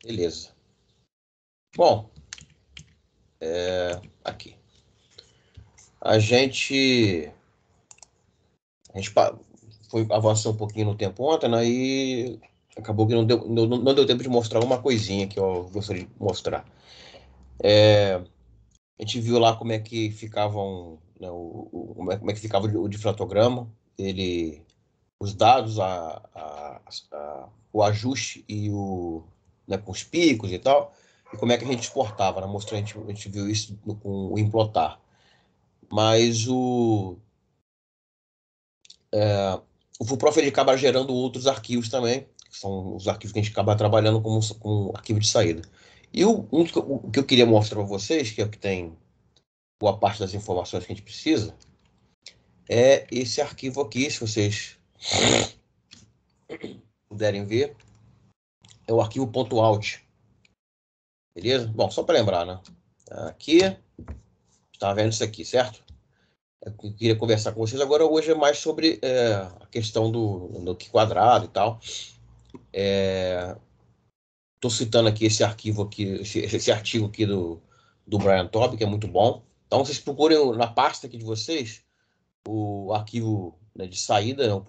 Beleza. Bom, aqui. A gente foi avançou um pouquinho no tempo ontem, né? E acabou que não deu tempo de mostrar uma coisinha que eu gostaria de mostrar. A gente viu lá como é que ficavam, né, como é que ficava o difratograma, os dados, o ajuste e né, com os picos e tal, e como é que a gente exportava, né? Mostrou, a gente viu isso com o implotar. Mas o FUPROF ele acaba gerando outros arquivos também, que são os arquivos que a gente acaba trabalhando como arquivo de saída. E o que eu queria mostrar para vocês, que é o que tem boa parte das informações que a gente precisa, é esse arquivo aqui, se vocês puderem ver, é o arquivo .out, beleza? Bom, só para lembrar, né? Aqui, está vendo isso aqui, certo? Eu queria conversar com vocês agora hoje é mais sobre a questão do Q quadrado e tal. Estou citando aqui esse arquivo aqui, esse artigo aqui do Brian Tobb, que é muito bom. Então vocês procurem na pasta aqui de vocês o arquivo, né, de saída, né,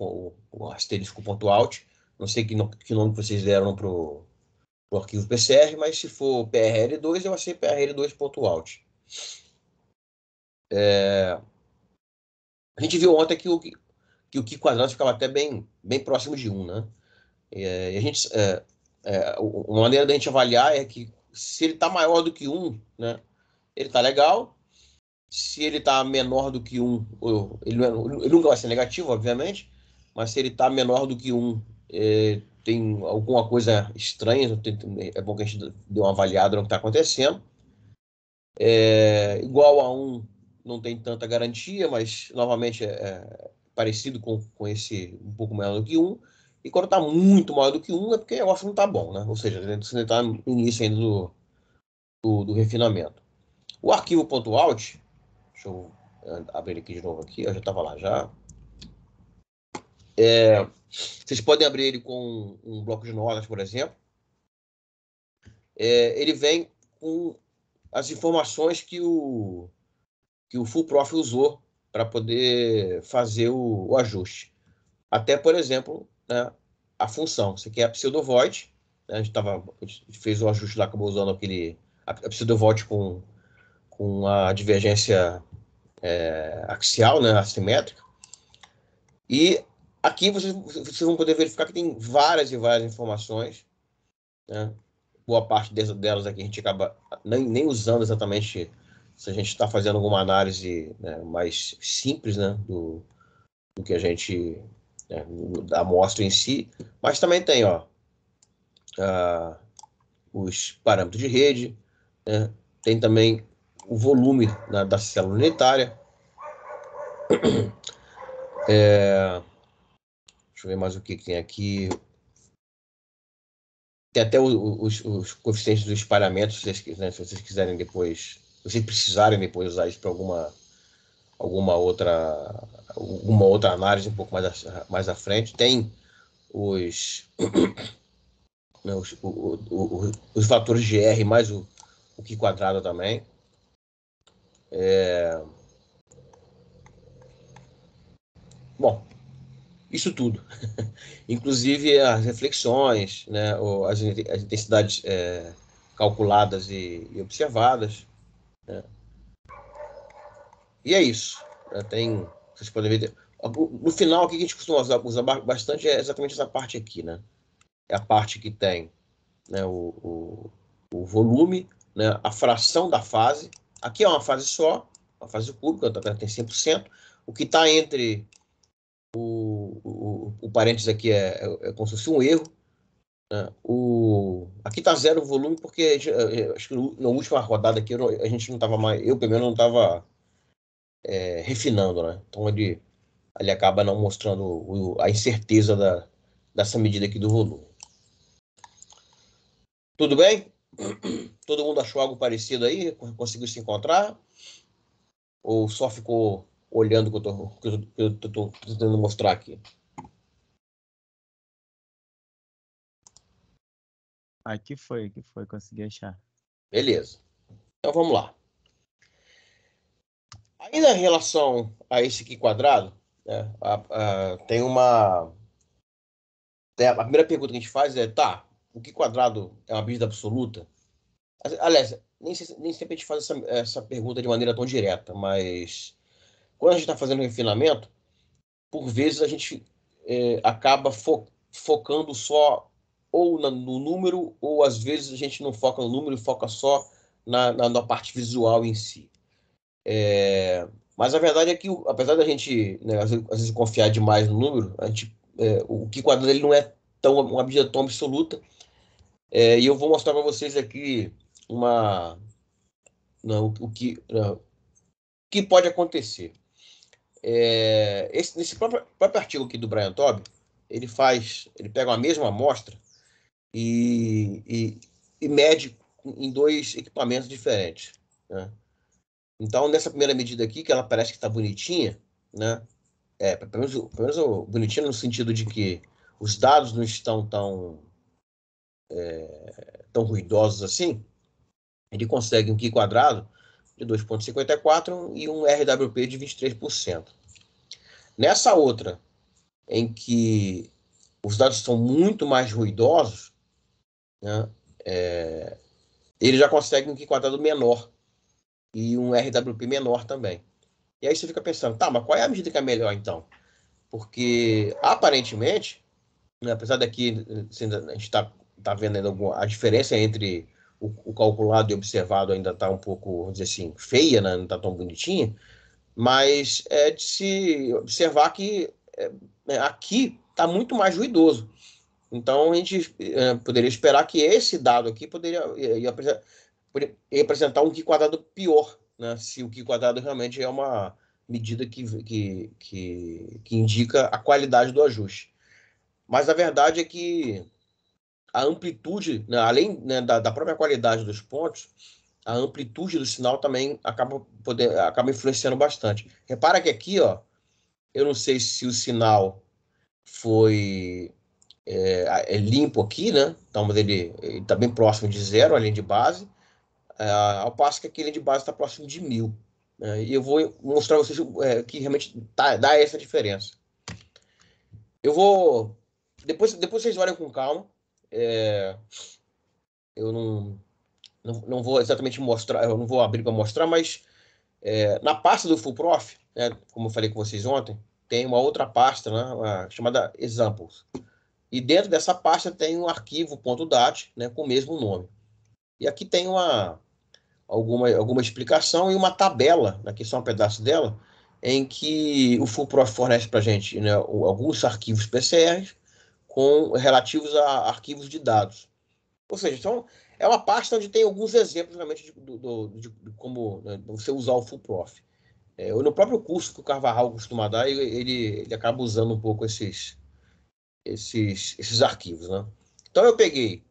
o asterisco.out. Não sei que nome vocês deram para o arquivo PCR, mas se for PRL2, eu achei PRL2.out. A gente viu ontem que o Q quadrado ficava até bem próximo de 1, né? E a gente, uma maneira da gente avaliar é que se ele está maior do que 1, né, ele está legal. Se ele está menor do que 1, ele nunca vai ser negativo, obviamente, mas se ele está menor do que 1, tem alguma coisa estranha, é bom que a gente dê uma avaliada no que está acontecendo. Igual a 1 não tem tanta garantia, mas novamente é parecido com esse um pouco maior do que 1. E quando está muito maior do que 1 é porque o negócio não está bom, né? Ou seja, você está no início ainda do refinamento. O arquivo .out, deixa eu abrir ele aqui de novo aqui, eu já estava lá já. Vocês podem abrir ele com um bloco de notas, por exemplo. Ele vem com as informações que o Full Prof usou para poder fazer o ajuste. Até, por exemplo, né, a função. Você quer a pseudo-void, né, a gente fez o ajuste lá, acabou usando a pseudo-void com a divergência axial, né, assimétrica. E aqui vocês vão poder verificar que tem várias e várias informações, né? Boa parte delas aqui a gente acaba nem usando exatamente se a gente está fazendo alguma análise, né, mais simples, né, do que a gente, né, da amostra em si, mas também tem, ó, os parâmetros de rede, né, tem também o volume, né, da célula unitária. Deixa eu ver mais o que tem aqui. Tem até os coeficientes do espalhamento, se vocês quiserem depois, se vocês precisarem depois usar isso para alguma outra análise um pouco mais à frente. Tem né, os fatores de R mais o Q quadrado também. Bom, isso tudo. Inclusive as reflexões, né, as intensidades calculadas e observadas. E é isso. Vocês podem ver. No final, o que a gente costuma usar bastante é exatamente essa parte aqui, né? É a parte que tem, né, o volume, né, a fração da fase. Aqui é uma fase só, uma fase cúbica, tem 100%. O que está entre o parênteses aqui é como se fosse um erro. Né? Aqui está zero volume, porque acho que na última rodada aqui a gente não estava mais. Eu, pelo menos, não estava refinando, né? Então ele acaba não mostrando a incerteza dessa medida aqui do volume. Tudo bem? Todo mundo achou algo parecido aí? Conseguiu se encontrar? Ou só ficou olhando o que eu estou tentando mostrar aqui? Aqui foi, consegui achar. Beleza. Então vamos lá. Ainda em relação a esse aqui quadrado, né, tem uma. A primeira pergunta que a gente faz é: tá, o que quadrado é uma medida absoluta? Aliás, nem sempre a gente faz essa pergunta de maneira tão direta, mas quando a gente está fazendo refinamento, por vezes a gente acaba focando só ou no número, ou às vezes a gente não foca no número e foca só na parte visual em si. Mas a verdade é que, apesar da gente, né, às vezes confiar demais no número, o que quadrado ele não é uma medida tão absoluta. E eu vou mostrar para vocês aqui não, o que pode acontecer. Nesse próprio artigo aqui do Brian Tobb, ele pega uma mesma amostra e mede em dois equipamentos diferentes, né? Então, nessa primeira medida aqui, que ela parece que está bonitinha, né? Pelo menos bonitinha no sentido de que os dados não estão tão ruidosos assim. Ele consegue um Q quadrado de 2,54 e um RWP de 23%. Nessa outra, em que os dados são muito mais ruidosos, né, ele já consegue um Q quadrado menor e um RWP menor também. E aí você fica pensando, tá, mas qual é a medida que é melhor então? Porque, aparentemente, né, apesar daqui a gente tá vendo ainda a diferença entre o calculado e observado ainda está um pouco, vamos dizer assim, feia, né, não está tão bonitinha, mas é de se observar que aqui está muito mais ruidoso. Então, a gente poderia esperar que esse dado aqui ia apresentar um Q quadrado pior, né? Se o Q quadrado realmente é uma medida que indica a qualidade do ajuste. Mas a verdade é que a amplitude, né, além, né, da própria qualidade dos pontos, a amplitude do sinal também acaba influenciando bastante. Repara que aqui, ó, eu não sei se o sinal foi limpo aqui, né? Então ele está bem próximo de zero, a linha de base, ao passo que aqui a linha de base está próximo de 1.000. Né? E eu vou mostrar a vocês que realmente dá essa diferença. Eu vou... Depois vocês olhem com calma. Eu não vou exatamente mostrar, eu não vou abrir para mostrar, mas na pasta do Full Prof, né, como eu falei com vocês ontem, tem uma outra pasta, né, chamada Examples. E dentro dessa pasta tem um arquivo .dat, né, com o mesmo nome. E aqui tem alguma explicação e uma tabela, aqui só um pedaço dela, em que o Full Prof fornece para a gente, né, alguns arquivos PCR relativos a arquivos de dados. Ou seja, então, é uma pasta onde tem alguns exemplos realmente de como, né, você usar o Full Prof. No próprio curso que o Carvajal costuma dar, ele acaba usando um pouco esses arquivos, né? Então eu peguei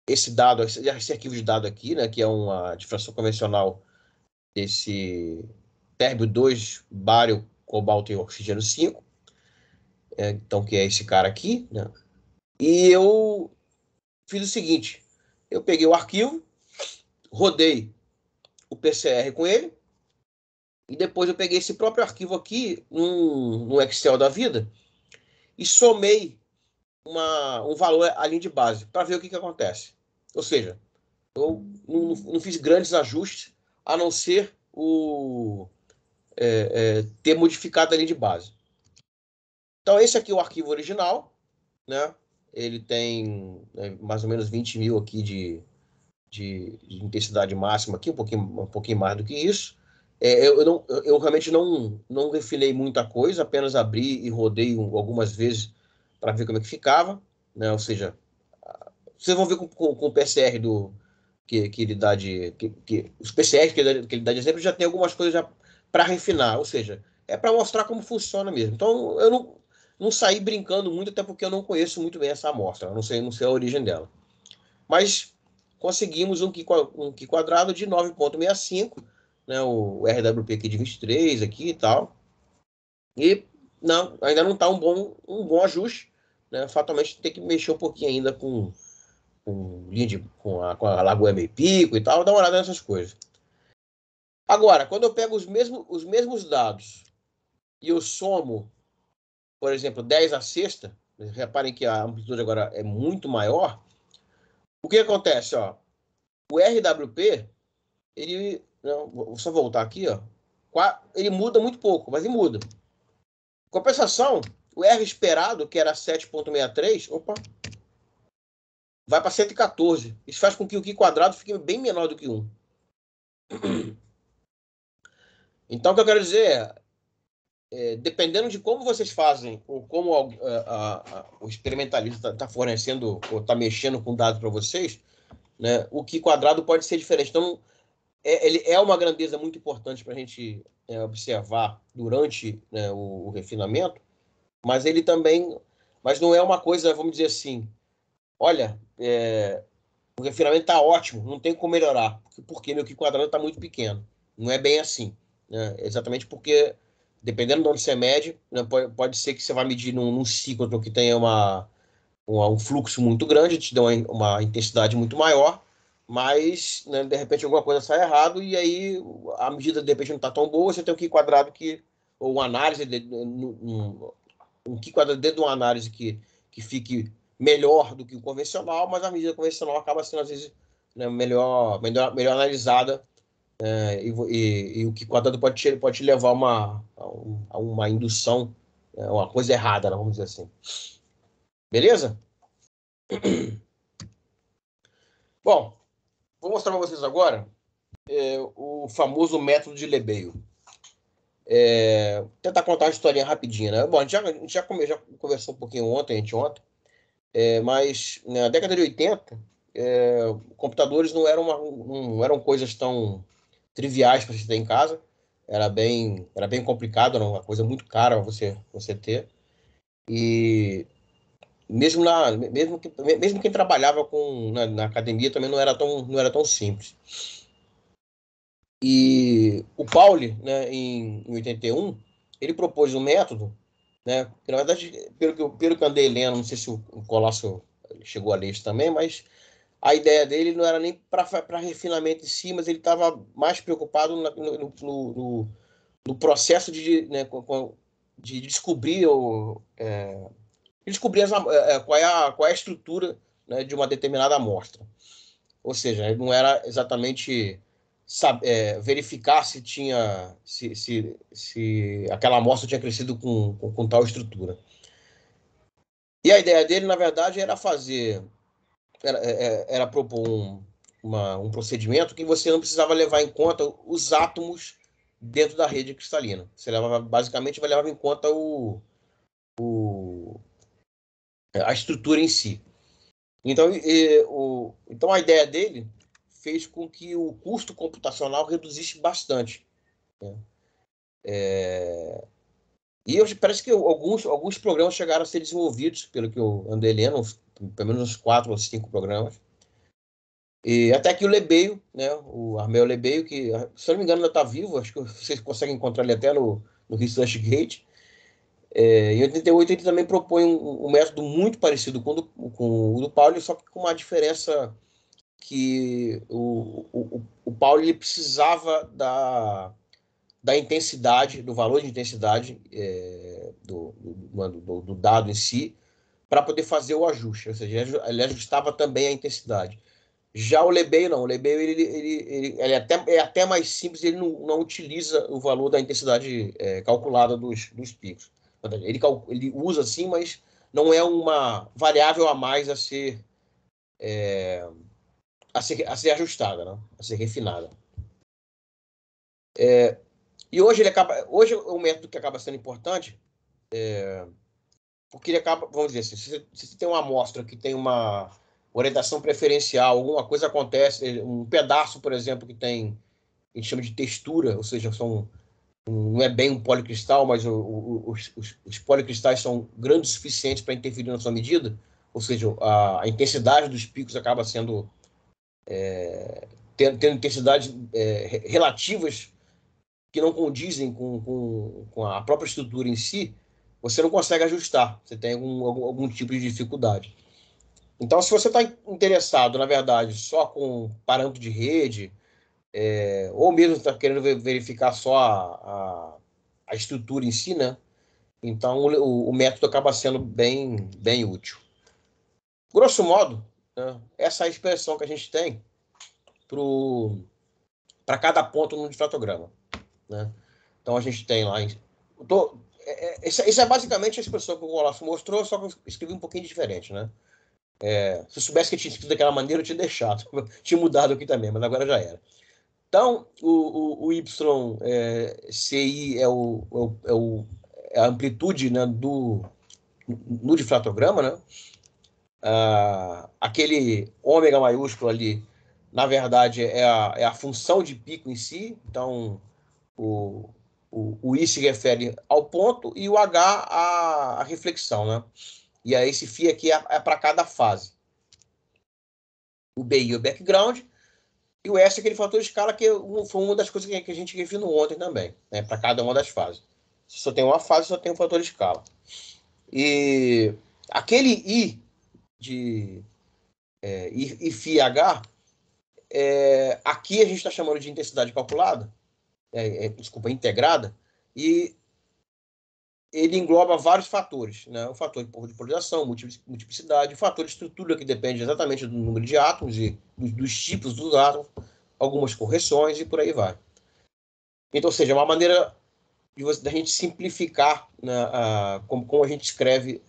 esse arquivo de dado aqui, né, que é uma difração convencional desse térbio 2, bário, cobalto e oxigênio 5, então que é esse cara aqui, né? E eu fiz o seguinte, eu peguei o arquivo, rodei o PCR com ele, e depois eu peguei esse próprio arquivo aqui, no Excel da vida, e somei um valor ali de base, para ver o que acontece. Ou seja, eu não fiz grandes ajustes, a não ser ter modificado a linha de base. Então, esse aqui é o arquivo original, né? Ele tem mais ou menos 20.000 aqui de intensidade máxima, aqui, um pouquinho mais do que isso. Eu realmente não refinei muita coisa, apenas abri e rodei algumas vezes para ver como é que ficava, né? Ou seja, vocês vão ver com o PCR que ele dá os PCRs que ele dá de exemplo já tem algumas coisas já para refinar, ou seja, é para mostrar como funciona mesmo. Então eu não saí brincando muito, até porque eu não conheço muito bem essa amostra, não sei a origem dela. Mas conseguimos um Q quadrado de 9,65, né, o RWP aqui de 23 aqui e tal. E ainda não está um bom ajuste, né, fatalmente tem que mexer um pouquinho ainda com a Lagoa Meio Pico e tal, dá uma olhada nessas coisas. Agora, quando eu pego os mesmos dados e eu somo, por exemplo, 10 a sexta, reparem que a amplitude agora é muito maior, o que acontece? Ó, o RWP, ele, não, vou só voltar aqui, ó, ele muda muito pouco, mas ele muda. Compensação, o R esperado, que era 7,63, opa, vai para 114. Isso faz com que o Q quadrado fique bem menor do que 1. Então, o que eu quero dizer dependendo de como vocês fazem, ou como o experimentalista está fornecendo, ou está mexendo com dados para vocês, né, o Q quadrado pode ser diferente. Então, ele é uma grandeza muito importante para a gente observar durante, né, o refinamento, mas ele também, mas não é uma coisa, vamos dizer assim, olha, o refinamento está ótimo, não tem como melhorar, porque meu Q quadrado está muito pequeno. Não é bem assim, né? Exatamente porque, dependendo de onde você mede, né, pode ser que você vá medir num ciclo que tenha um fluxo muito grande, te dê uma intensidade muito maior, mas, né, de repente alguma coisa sai errado e aí a medida de repente não está tão boa, você tem um Q quadrado ou uma análise, um Q quadrado dentro de uma análise que fique melhor do que o convencional, mas a medida convencional acaba sendo, às vezes, né, melhor analisada, e o Q quadrado pode te levar a uma indução, uma coisa errada, né, vamos dizer assim. Beleza? Bom, vou mostrar para vocês agora o famoso método de Lebesgue. Tentar contar uma historinha rapidinha, né? Bom, a gente já conversou um pouquinho ontem, mas na década de 80, computadores não eram coisas tão triviais para você ter em casa. Era bem complicado, era uma coisa muito cara você ter. E mesmo quem trabalhava na academia também não era tão simples. E o Pauli, né, em 81, ele propôs um método, né, que na verdade, pelo que eu andei lendo, não sei se o Colasso chegou a ler isso também, mas a ideia dele não era nem para refinamento em si, mas ele estava mais preocupado no processo né, de descobrir, qual é a estrutura, né, de uma determinada amostra. Ou seja, não era exatamente verificar se aquela amostra tinha crescido com tal estrutura. E a ideia dele, na verdade, era propor um procedimento que você não precisava levar em conta os átomos dentro da rede cristalina. Você basicamente levava em conta a estrutura em si. Então a ideia dele fez com que o custo computacional reduzisse bastante, né? Parece que alguns programas chegaram a ser desenvolvidos, pelo que eu andei lendo, pelo menos uns 4 ou 5 programas. E até que o Lebesgue, né, o Armel Lebesgue, que, se eu não me engano, ainda está vivo, acho que vocês conseguem encontrar ele até no ResearchGate. Em 88 ele também propõe um método muito parecido com o do Pauli, só que com uma diferença que o Pauli ele precisava da intensidade, do valor de intensidade do dado em si, para poder fazer o ajuste, ou seja, ele ajustava também a intensidade. Já o Lebesgue não, o Lebesgue ele é até mais simples, ele não utiliza o valor da intensidade calculada dos picos. Ele usa sim, mas não é uma variável a mais a ser ajustada, né? A ser refinada. E hoje é um método que acaba sendo importante, porque ele acaba, vamos dizer assim, se você tem uma amostra que tem uma orientação preferencial, alguma coisa acontece, um pedaço, por exemplo, a gente chama de textura, ou seja, não é bem um policristal, mas os policristais são grandes o suficiente para interferir na sua medida, ou seja, a intensidade dos picos acaba tendo intensidades relativas que não condizem com a própria estrutura em si. você não consegue ajustar, você tem algum tipo de dificuldade. Então, se você está interessado, na verdade, só com parâmetro de rede, ou mesmo está querendo verificar só a estrutura em si, né? Então, o método acaba sendo bem útil. Grosso modo, né, essa é a expressão que a gente tem para cada ponto no difratograma, né? Então, a gente tem lá... Isso é basicamente a expressão que o Olaf mostrou, só que eu escrevi um pouquinho diferente, né? Se eu soubesse que eu tinha escrito daquela maneira, eu tinha deixado. Tinha mudado aqui também, mas agora já era. Então, o YCI é a amplitude, né, no difratograma, né? Aquele ômega maiúsculo ali, na verdade, é a função de pico em si. Então, o I se refere ao ponto e o H à reflexão, né? E aí esse φ aqui é para cada fase. O BI é o background, e o S é aquele fator de escala que foi uma das coisas que a gente refinou ontem também, né? Para cada uma das fases. Se só tem uma fase, só tem um fator de escala. E aquele I de I φ H, aqui a gente está chamando de intensidade calculada, desculpa, integrada, e ele engloba vários fatores, né? O fator de polarização, multiplicidade, o fator de estrutura, que depende exatamente do número de átomos e dos tipos dos átomos, algumas correções e por aí vai. Então, ou seja, é uma maneira da gente simplificar, né, como a gente escreve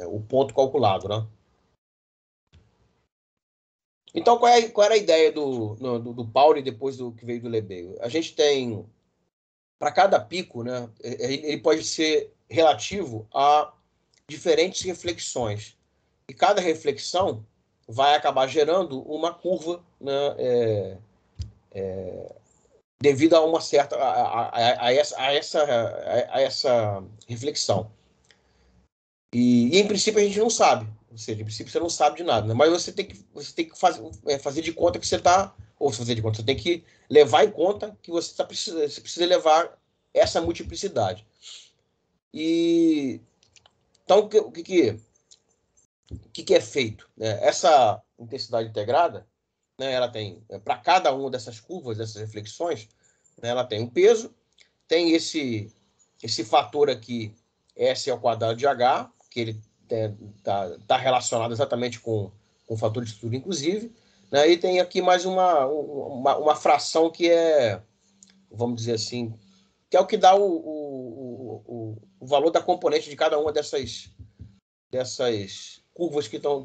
o ponto calculado, né? Então, qual era a ideia do Pauli depois do que veio do Lebesgue? A gente tem, para cada pico, né, ele pode ser relativo a diferentes reflexões. E cada reflexão vai acabar gerando uma curva, né, devido a uma certa a essa reflexão. E em princípio a gente não sabe, ou seja, em princípio você não sabe de nada, né? Mas você tem que fazer de conta que você está, ou fazer de conta, você tem que levar em conta que você precisa levar essa multiplicidade. E então o que é feito, né? Essa intensidade integrada, né, ela tem, para cada uma dessas curvas, dessas reflexões, né, ela tem um peso, tem esse fator aqui, S ao quadrado de H, que ele está relacionado exatamente com o fator de estrutura, inclusive, né, e tem aqui mais uma fração que é, vamos dizer assim, que é o que dá o valor da componente de cada uma dessas curvas que estão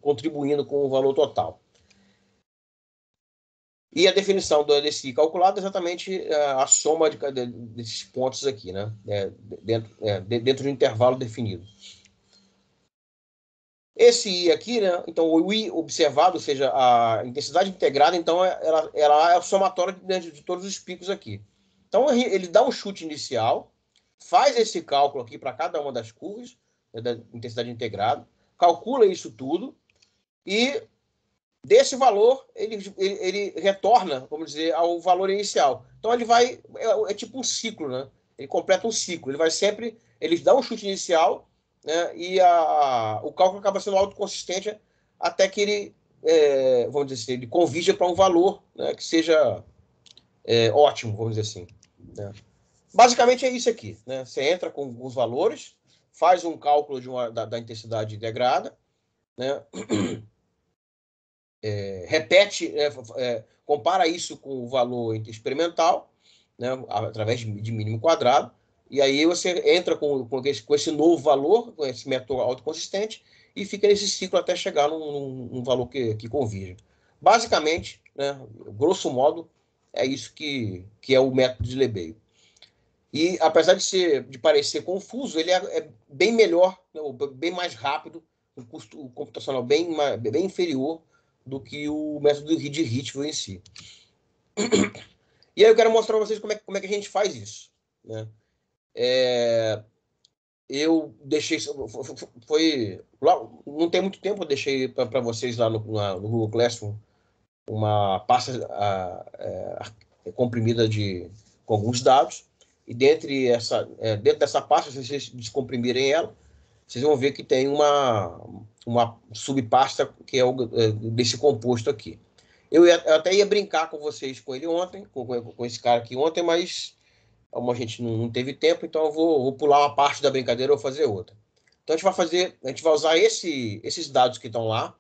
contribuindo com o valor total. E a definição do LSI calculado é exatamente a soma desses pontos aqui, né? Dentro de um intervalo definido. Esse I aqui, né? Então, o I observado, ou seja, a intensidade integrada, então, ela é o somatório de todos os picos aqui. Então, ele dá um chute inicial, faz esse cálculo aqui para cada uma das curvas, né, da intensidade integrada, calcula isso tudo e desse valor ele retorna, vamos dizer, ao valor inicial. Então ele vai, é tipo um ciclo, né? Ele completa um ciclo. Ele vai sempre, ele dá um chute inicial, né? E o cálculo acaba sendo autoconsistente até que ele, vamos dizer assim, ele convija para um valor, né, que seja ótimo, vamos dizer assim, né? Basicamente é isso aqui, né? Você entra com os valores, faz um cálculo da intensidade integrada, né? Repete, compara isso com o valor experimental, né, através de mínimo quadrado, e aí você entra com esse novo valor, com esse método autoconsistente, e fica nesse ciclo até chegar num valor que convirja. Basicamente, né, grosso modo, é isso que é o método de Lebesgue. E apesar de parecer confuso, ele é bem melhor, né, bem mais rápido, um custo computacional bem inferior do que o método de Ritval em si. E aí eu quero mostrar para vocês como é que a gente faz isso, né? Eu deixei, não tem muito tempo, eu deixei para vocês lá no Google Classroom uma pasta comprimida com alguns dados. E dentro dessa pasta, se vocês descomprimirem ela, vocês vão ver que tem uma subpasta que é desse composto aqui. Eu até ia brincar com vocês com ele ontem, com esse cara aqui ontem, mas como a gente não teve tempo, então eu vou pular uma parte da brincadeira e vou fazer outra. Então a gente vai usar esses dados que estão lá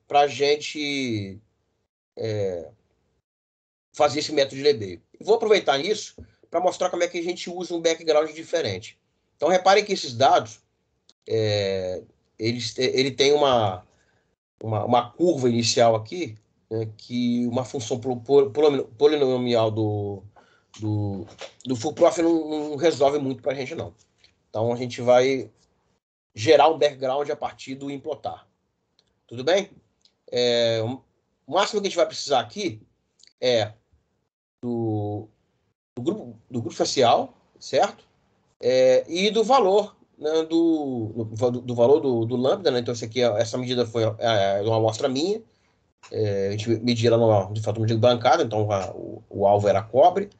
para a gente fazer esse método de Lebesgue. Vou aproveitar isso para mostrar como é que a gente usa um background diferente. Então reparem que esses dados ele tem uma curva inicial aqui, né, que uma função polinomial do full-prof não resolve muito para a gente, não. Então, a gente vai gerar um background a partir do implotar. Tudo bem? O máximo que a gente vai precisar aqui é do grupo facial, certo? E do valor, né, do valor do lambda, né? Então, essa medida foi uma amostra minha. A gente media ela de fato medida bancada, então o alvo era cobre.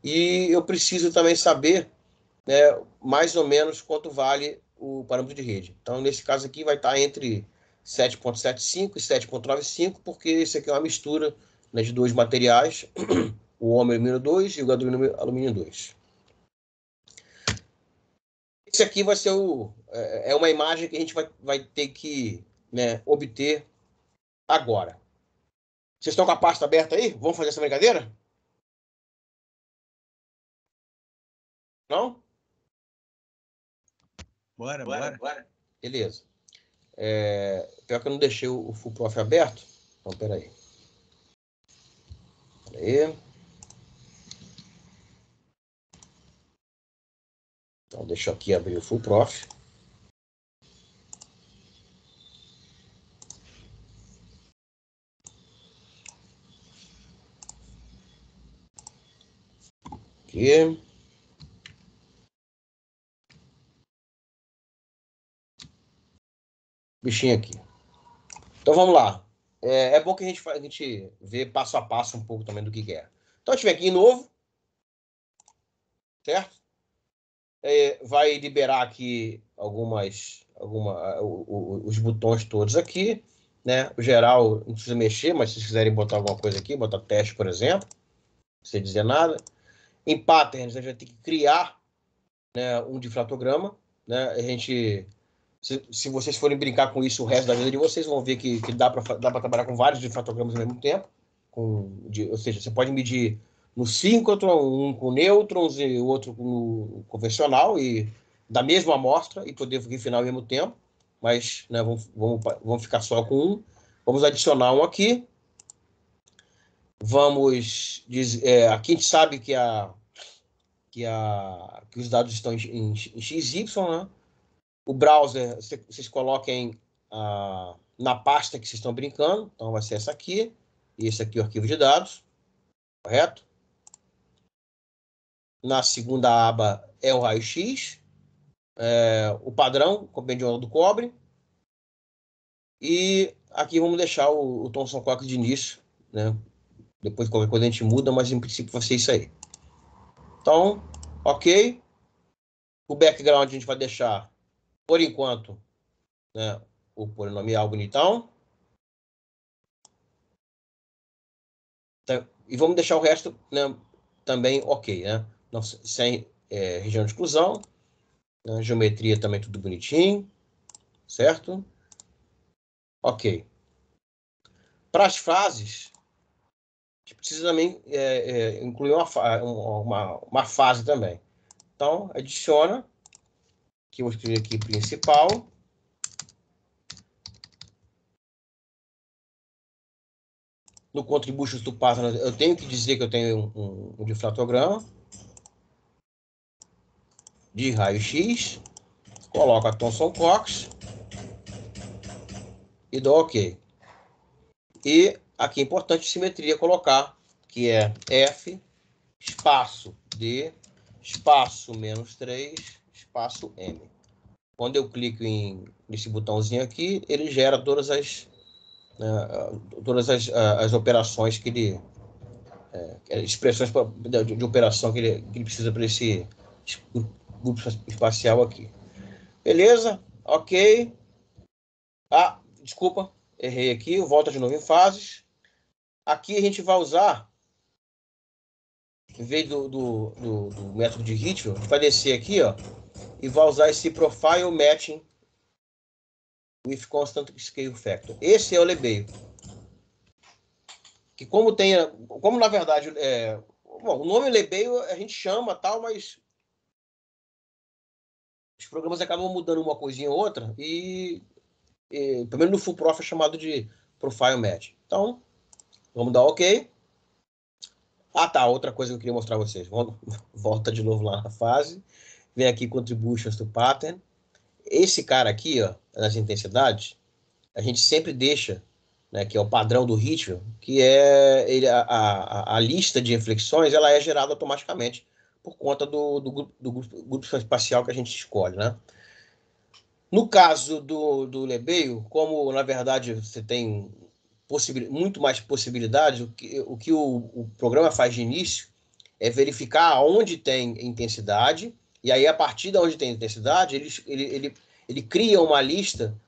E eu preciso também saber, né, mais ou menos quanto vale o parâmetro de rede. Então, nesse caso aqui, vai estar entre 7,75 e 7,95, porque esse aqui é uma mistura, né, de dois materiais, o ômero alumínio 2 e o gadolínio alumínio 2. Esse aqui vai ser uma imagem que a gente vai ter que, né, obter agora. Vocês estão com a pasta aberta aí? Vamos fazer essa brincadeira? Não? Bora. Beleza. Pior que eu não deixei o full-prof aberto. Então, peraí. Então, deixa eu aqui abrir o full-prof. Aqui. Bichinho aqui. Então, vamos lá. É bom que a gente vê passo a passo um pouco também do que é. Então, a gente vem aqui em novo. Certo? Vai liberar aqui os botões todos aqui, né? O geral não precisa mexer, mas se vocês quiserem botar alguma coisa aqui, botar teste, por exemplo, sem dizer nada. Em patterns, a gente vai ter que criar, né, um difratograma, né? Se vocês forem brincar com isso o resto da vida de vocês, vão ver que dá para trabalhar com vários difratogramas ao mesmo tempo. Ou seja, você pode medir no síncrotron, um com nêutrons e o outro no convencional, e da mesma amostra, e poder refinar ao mesmo tempo. Mas, né, vamos ficar só com um. Vamos adicionar um aqui. Aqui a gente sabe que os dados estão em XY, né? O browser, vocês coloquem na pasta que vocês estão brincando. Então, vai ser essa aqui. E esse aqui é o arquivo de dados. Correto? Na segunda aba é o raio-x. O padrão, compêndio do cobre. E aqui vamos deixar o Thomson Cox de início, né? Depois qualquer coisa a gente muda, mas em princípio vai ser isso aí. Então, ok. O background a gente vai deixar, por enquanto, né, o polinomial bonitão. E vamos deixar o resto, né, também ok, né? Sem região de exclusão. Né? Geometria também tudo bonitinho. Certo? Ok. Para as frases, a gente precisa também incluir uma fase também. Então, adiciona, que eu vou escrever aqui principal. No contributions do partner, eu tenho que dizer que eu tenho um difratograma de raio-x. Coloco a Thomson Cox e dou OK. E aqui é importante simetria colocar, que é F, espaço D, espaço -3, espaço M. Quando eu clico nesse botãozinho aqui, ele gera todas as operações que expressões de operação que ele precisa para esse grupo espacial aqui. Beleza? Ok. Ah, desculpa, errei aqui. Volta de novo em fases. Aqui a gente vai usar, em vez do método de Ritchell, a gente vai descer aqui, ó, e vai usar esse Profile Matching with Constant Scale Factor. Esse é o Lebesgue. Que como na verdade, bom, o nome Lebesgue a gente chama tal, mas os programas acabam mudando uma coisinha ou outra e pelo menos no Full Prof é chamado de Profile Match. Então, vamos dar OK. Ah, tá, outra coisa que eu queria mostrar a vocês. Volta de novo lá na fase. Vem aqui Contributions to Pattern. Esse cara aqui, ó, nas intensidades, a gente sempre deixa, né, que é o padrão do Ritchell, que é a lista de reflexões, ela é gerada automaticamente por conta do grupo espacial que a gente escolhe, né? No caso do Lebesgue, como na verdade você tem muito mais possibilidades, o que o programa faz de início é verificar onde tem intensidade, e aí a partir de onde tem intensidade, ele cria uma lista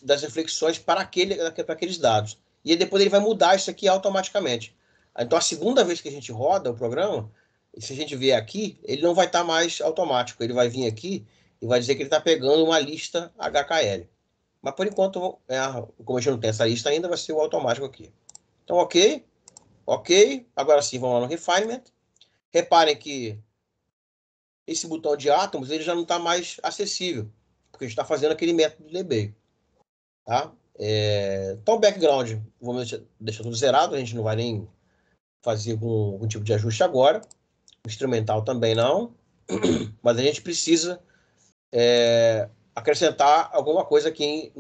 das reflexões para aqueles dados. E aí depois ele vai mudar isso aqui automaticamente. Então a segunda vez que a gente roda o programa, se a gente vier aqui, ele não vai estar mais automático, ele vai vir aqui e vai dizer que ele está pegando uma lista HKL. Mas por enquanto, como a gente não tem essa lista ainda, vai ser o automático aqui. Então, ok. Ok. Agora sim, vamos lá no Refinement. Reparem que esse botão de átomos ele já não está mais acessível, porque a gente está fazendo aquele método de Lebesgue. Tá? Então, o background, vamos deixar tudo zerado, a gente não vai nem fazer algum tipo de ajuste agora. O instrumental também não. Mas a gente precisa acrescentar alguma coisa aqui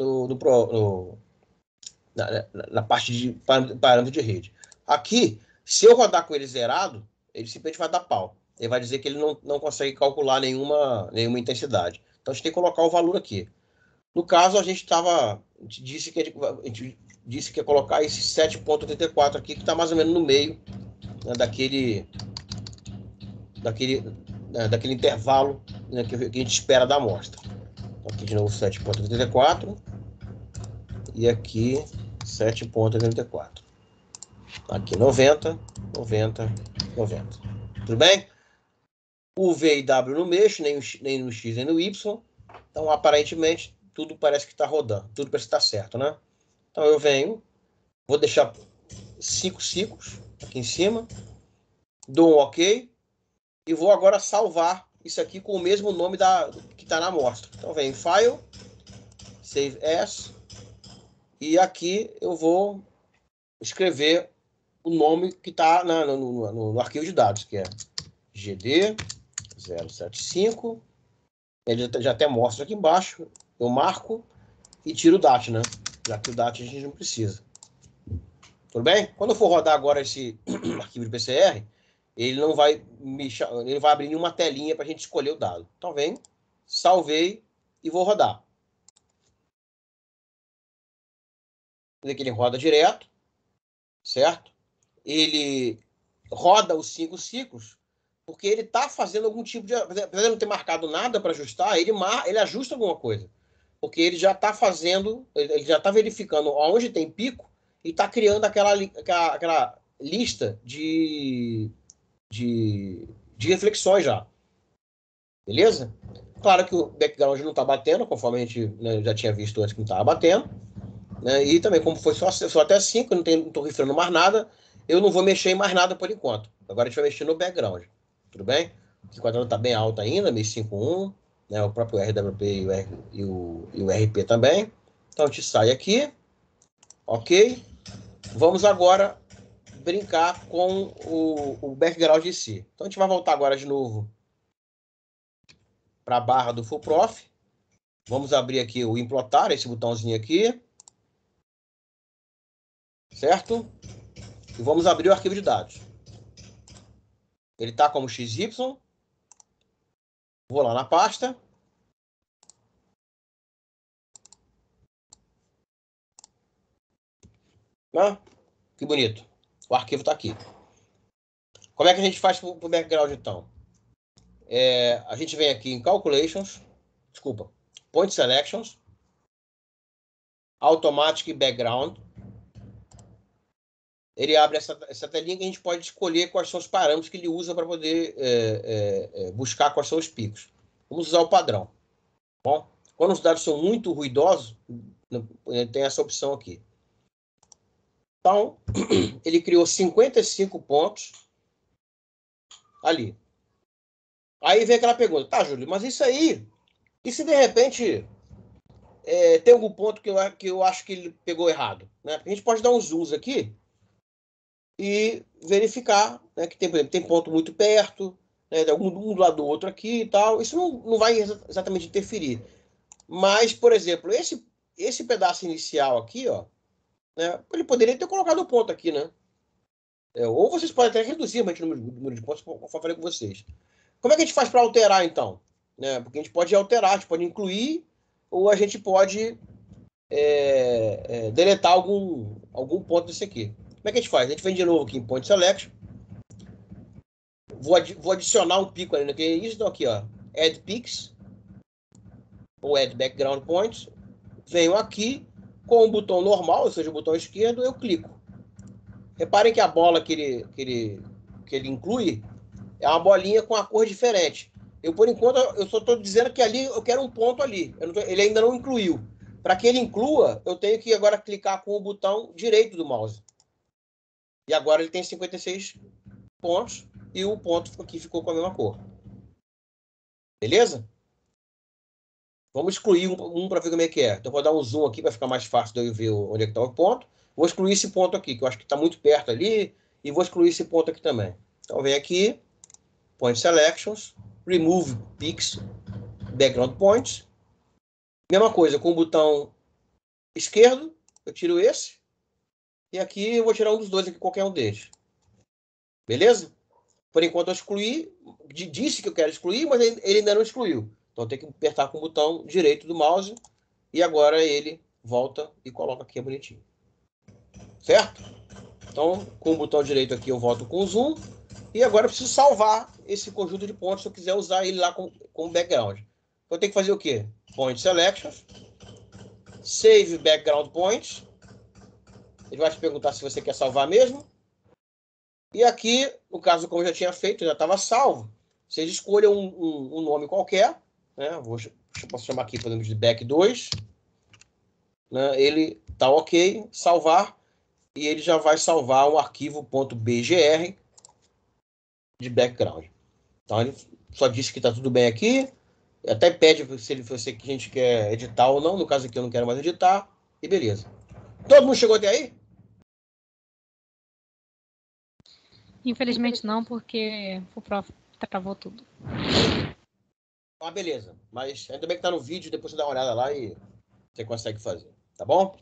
na parte de parâmetro de rede. Aqui, se eu rodar com ele zerado, ele simplesmente vai dar pau. Ele vai dizer que ele não consegue calcular nenhuma intensidade. Então, a gente tem que colocar o valor aqui. No caso, a gente disse que ia colocar esse 7,84 aqui, que está mais ou menos no meio, né, daquele intervalo, né, que a gente espera da amostra. Então, aqui de novo 7,84 e aqui 7,84. Aqui 90, 90, 90. Tudo bem? O V e W não mexo, nem no X nem no Y. Então, aparentemente, tudo parece que está rodando. Tudo parece que está certo, né? Então, eu venho, vou deixar 5 ciclos aqui em cima, dou um OK e vou agora salvar isso aqui com o mesmo nome que está na amostra. Então, vem em File, Save As, e aqui eu vou escrever o nome que está no arquivo de dados, que é GD 075. Ele já até mostra aqui embaixo. Eu marco e tiro o DAT, né? Já que o DAT a gente não precisa. Tudo bem? Quando eu for rodar agora esse arquivo de PCR, ele não vai ele vai abrir uma telinha para a gente escolher o dado. Então vem, salvei e vou rodar. Vê que ele roda direto, certo? Ele roda os 5 ciclos porque ele está fazendo algum tipo de... Apesar de não ter marcado nada para ajustar, ele ajusta alguma coisa. Porque ele já está fazendo, ele já está verificando onde tem pico e está criando aquela lista de reflexões já. Beleza? Claro que o background não está batendo, conforme a gente, né, já tinha visto antes que não estava batendo. Né? E também, como foi só até 5, não estou refriando mais nada, eu não vou mexer em mais nada por enquanto. Agora a gente vai mexer no background. Tudo bem? O quadrado está bem alto ainda, 1051, né? O próprio RWP e o RP também. Então a gente sai aqui. Ok? Vamos agora brincar com o background em si. Então a gente vai voltar agora de novo para a barra do Full Prof. Vamos abrir aqui o implotar, esse botãozinho aqui. Certo? E vamos abrir o arquivo de dados. Ele está como XY. Vou lá na pasta. Ah, que bonito. O arquivo está aqui. Como é que a gente faz para o background, então? A gente vem aqui em Calculations, Point Selections, Automatic Background. Ele abre essa telinha que a gente pode escolher quais são os parâmetros que ele usa para poder buscar quais são os picos. Vamos usar o padrão. Bom, quando os dados são muito ruidosos, tem essa opção aqui. Então, ele criou 55 pontos ali. Aí vem aquela pergunta, tá, Júlio, mas isso aí, e se de repente tem algum ponto que eu acho que ele pegou errado? Né? A gente pode dar uns zooms aqui e verificar, né, que tem ponto muito perto, né, de um do lado do outro aqui e tal. Isso não vai exatamente interferir. Mas, por exemplo, esse pedaço inicial aqui, ó, né, ele poderia ter colocado o ponto aqui, né? Ou vocês podem até reduzir o número de pontos, como eu falei com vocês. Como é que a gente faz para alterar, então? Né? Porque a gente pode alterar, a gente pode incluir, ou a gente pode deletar algum ponto desse aqui. Como é que a gente faz? A gente vem de novo aqui em Point Selection. Vou adicionar um pico ali naquele isso. Então aqui, ó, Add Peaks, ou Add Background Points. Venho aqui com o botão normal, ou seja, o botão esquerdo, eu clico. Reparem que a bola que ele inclui é uma bolinha com a cor diferente. Por enquanto, eu só estou dizendo que ali eu quero um ponto ali. Ele ainda não incluiu. Para que ele inclua, eu tenho que agora clicar com o botão direito do mouse. E agora ele tem 56 pontos e o ponto aqui ficou com a mesma cor. Beleza? Vamos excluir um para ver como é que é. Então, vou dar um zoom aqui para ficar mais fácil de eu ver onde é que está o ponto. Vou excluir esse ponto aqui, que eu acho que está muito perto ali. E vou excluir esse ponto aqui também. Então, vem aqui, Point Selections, Remove Peaks, Background Points. Mesma coisa, com o botão esquerdo, eu tiro esse. E aqui eu vou tirar um dos dois aqui, qualquer um deles. Beleza? Por enquanto eu excluí, disse que eu quero excluir, mas ele ainda não excluiu. Então eu tenho que apertar com o botão direito do mouse e agora ele volta e coloca aqui bonitinho. Certo? Então, com o botão direito aqui eu volto com o zoom e agora eu preciso salvar esse conjunto de pontos se eu quiser usar ele lá com background. Então eu tenho que fazer o quê? Point Selection, Save Background Points. Ele vai te perguntar se você quer salvar mesmo. E aqui, no caso, como eu já tinha feito, já estava salvo. Vocês escolham um nome qualquer. Né? Posso chamar aqui, por exemplo, de back 2. Né? Ele está ok, salvar. E ele já vai salvar um arquivo .bgr de background. Então, ele só disse que está tudo bem aqui. Até pede se que a gente quer editar ou não. No caso aqui, eu não quero mais editar. E beleza. Todo mundo chegou até aí? Infelizmente não, porque o prof travou tudo. Ah, beleza. Mas ainda bem que tá no vídeo, depois você dá uma olhada lá e você consegue fazer. Tá bom?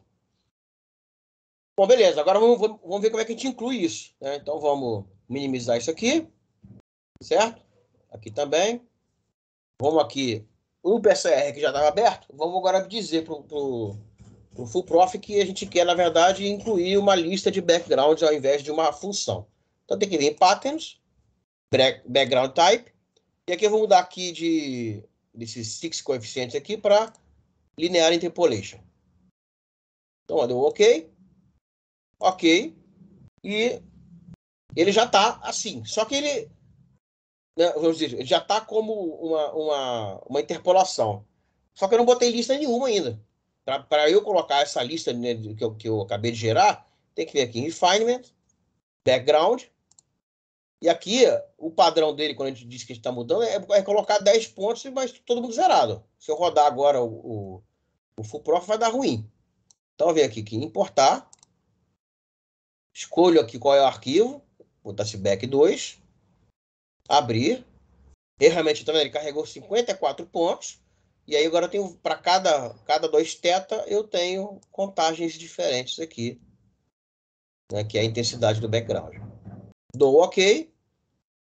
Bom, beleza. Agora vamos ver como é que a gente inclui isso. Né? Então vamos minimizar isso aqui. Certo? Aqui também. Vamos aqui. O PCR que já estava aberto. Vamos agora dizer pro Full Prof que a gente quer, na verdade, incluir uma lista de backgrounds ao invés de uma função. Então tem que vir em Patterns, Background Type. E aqui eu vou mudar aqui desses 6 coeficientes aqui para Linear Interpolation. Então, deu OK. OK. E ele já está assim. Só que ele, né, vamos dizer, ele já está como uma interpolação. Só que eu não botei lista nenhuma ainda. Para eu colocar essa lista, né, que eu acabei de gerar, tem que vir aqui em Refinement, Background. E aqui, o padrão dele, quando a gente diz que a gente está mudando, é colocar 10 pontos, mas todo mundo zerado. Se eu rodar agora o Full Prof, vai dar ruim. Então, eu venho aqui em importar. Escolho aqui qual é o arquivo. Vou botar esse back 2. Abrir. E realmente, também ele carregou 54 pontos. E aí, agora eu tenho, para cada 2 θ, eu tenho contagens diferentes aqui. Né, que é a intensidade do background. Dou OK.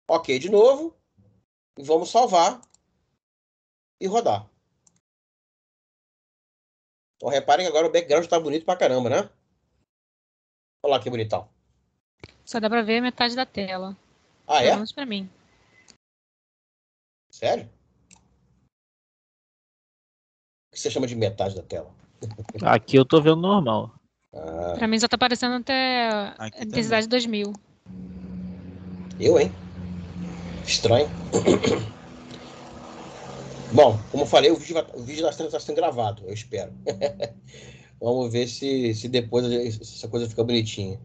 OK de novo. E vamos salvar. E rodar. Então, reparem que agora o background está bonito pra caramba, né? Olha lá que bonitão. Só dá pra ver metade da tela. Ah, Pelo é? menos pra mim. Sério? O que você chama de metade da tela? Aqui eu tô vendo normal. Ah, Pra mim só tá aparecendo até Aqui a intensidade 2000. eu, hein? Estranho. Bom, como eu falei, o vídeo está sendo gravado, eu espero. Vamos ver se depois essa coisa fica bonitinha.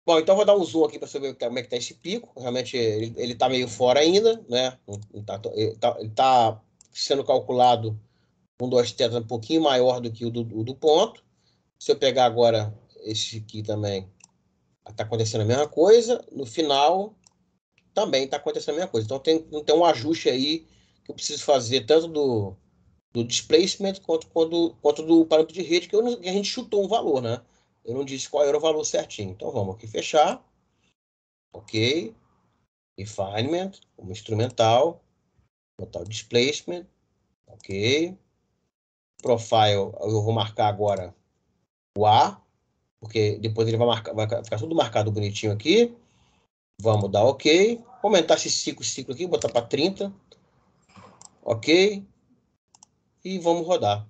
Bom, então eu vou dar um zoom aqui para você ver como é que tá esse pico. Realmente ele tá meio fora ainda, né? Ele tá sendo calculado com 2 tetas um pouquinho maior do que o do ponto. Se eu pegar agora esse aqui também, tá acontecendo a mesma coisa. No final, também tá acontecendo a mesma coisa. Então tem um ajuste aí que eu preciso fazer, tanto do displacement quanto do parâmetro de rede, que a gente chutou um valor, né? Eu não disse qual era o valor certinho. Então vamos aqui fechar. Ok. Refinement, como instrumental. Botar o displacement. Ok. Profile, eu vou marcar agora o A, porque depois ele vai ficar tudo marcado bonitinho aqui. Vamos dar ok. Aumentar esse ciclo aqui, botar para 30. Ok. E vamos rodar.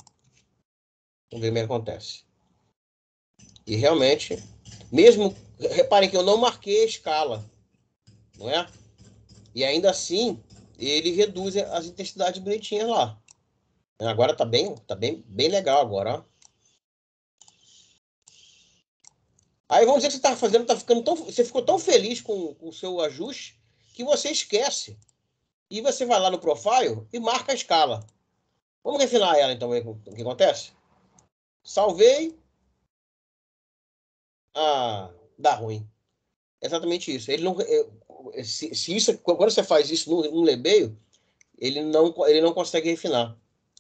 Vamos ver o que acontece. E realmente, mesmo, reparem que eu não marquei a escala, não é? E ainda assim, ele reduz as intensidades bonitinhas lá. Agora bem legal agora, ó. Aí vamos dizer que você tá fazendo, você ficou tão feliz com o seu ajuste que você esquece. E você vai lá no profile e marca a escala. Vamos refinar ela então, ver o que acontece? Salvei. Ah, dá ruim. Exatamente isso. Ele não, se isso, quando você faz isso no Lebeio, ele não consegue refinar.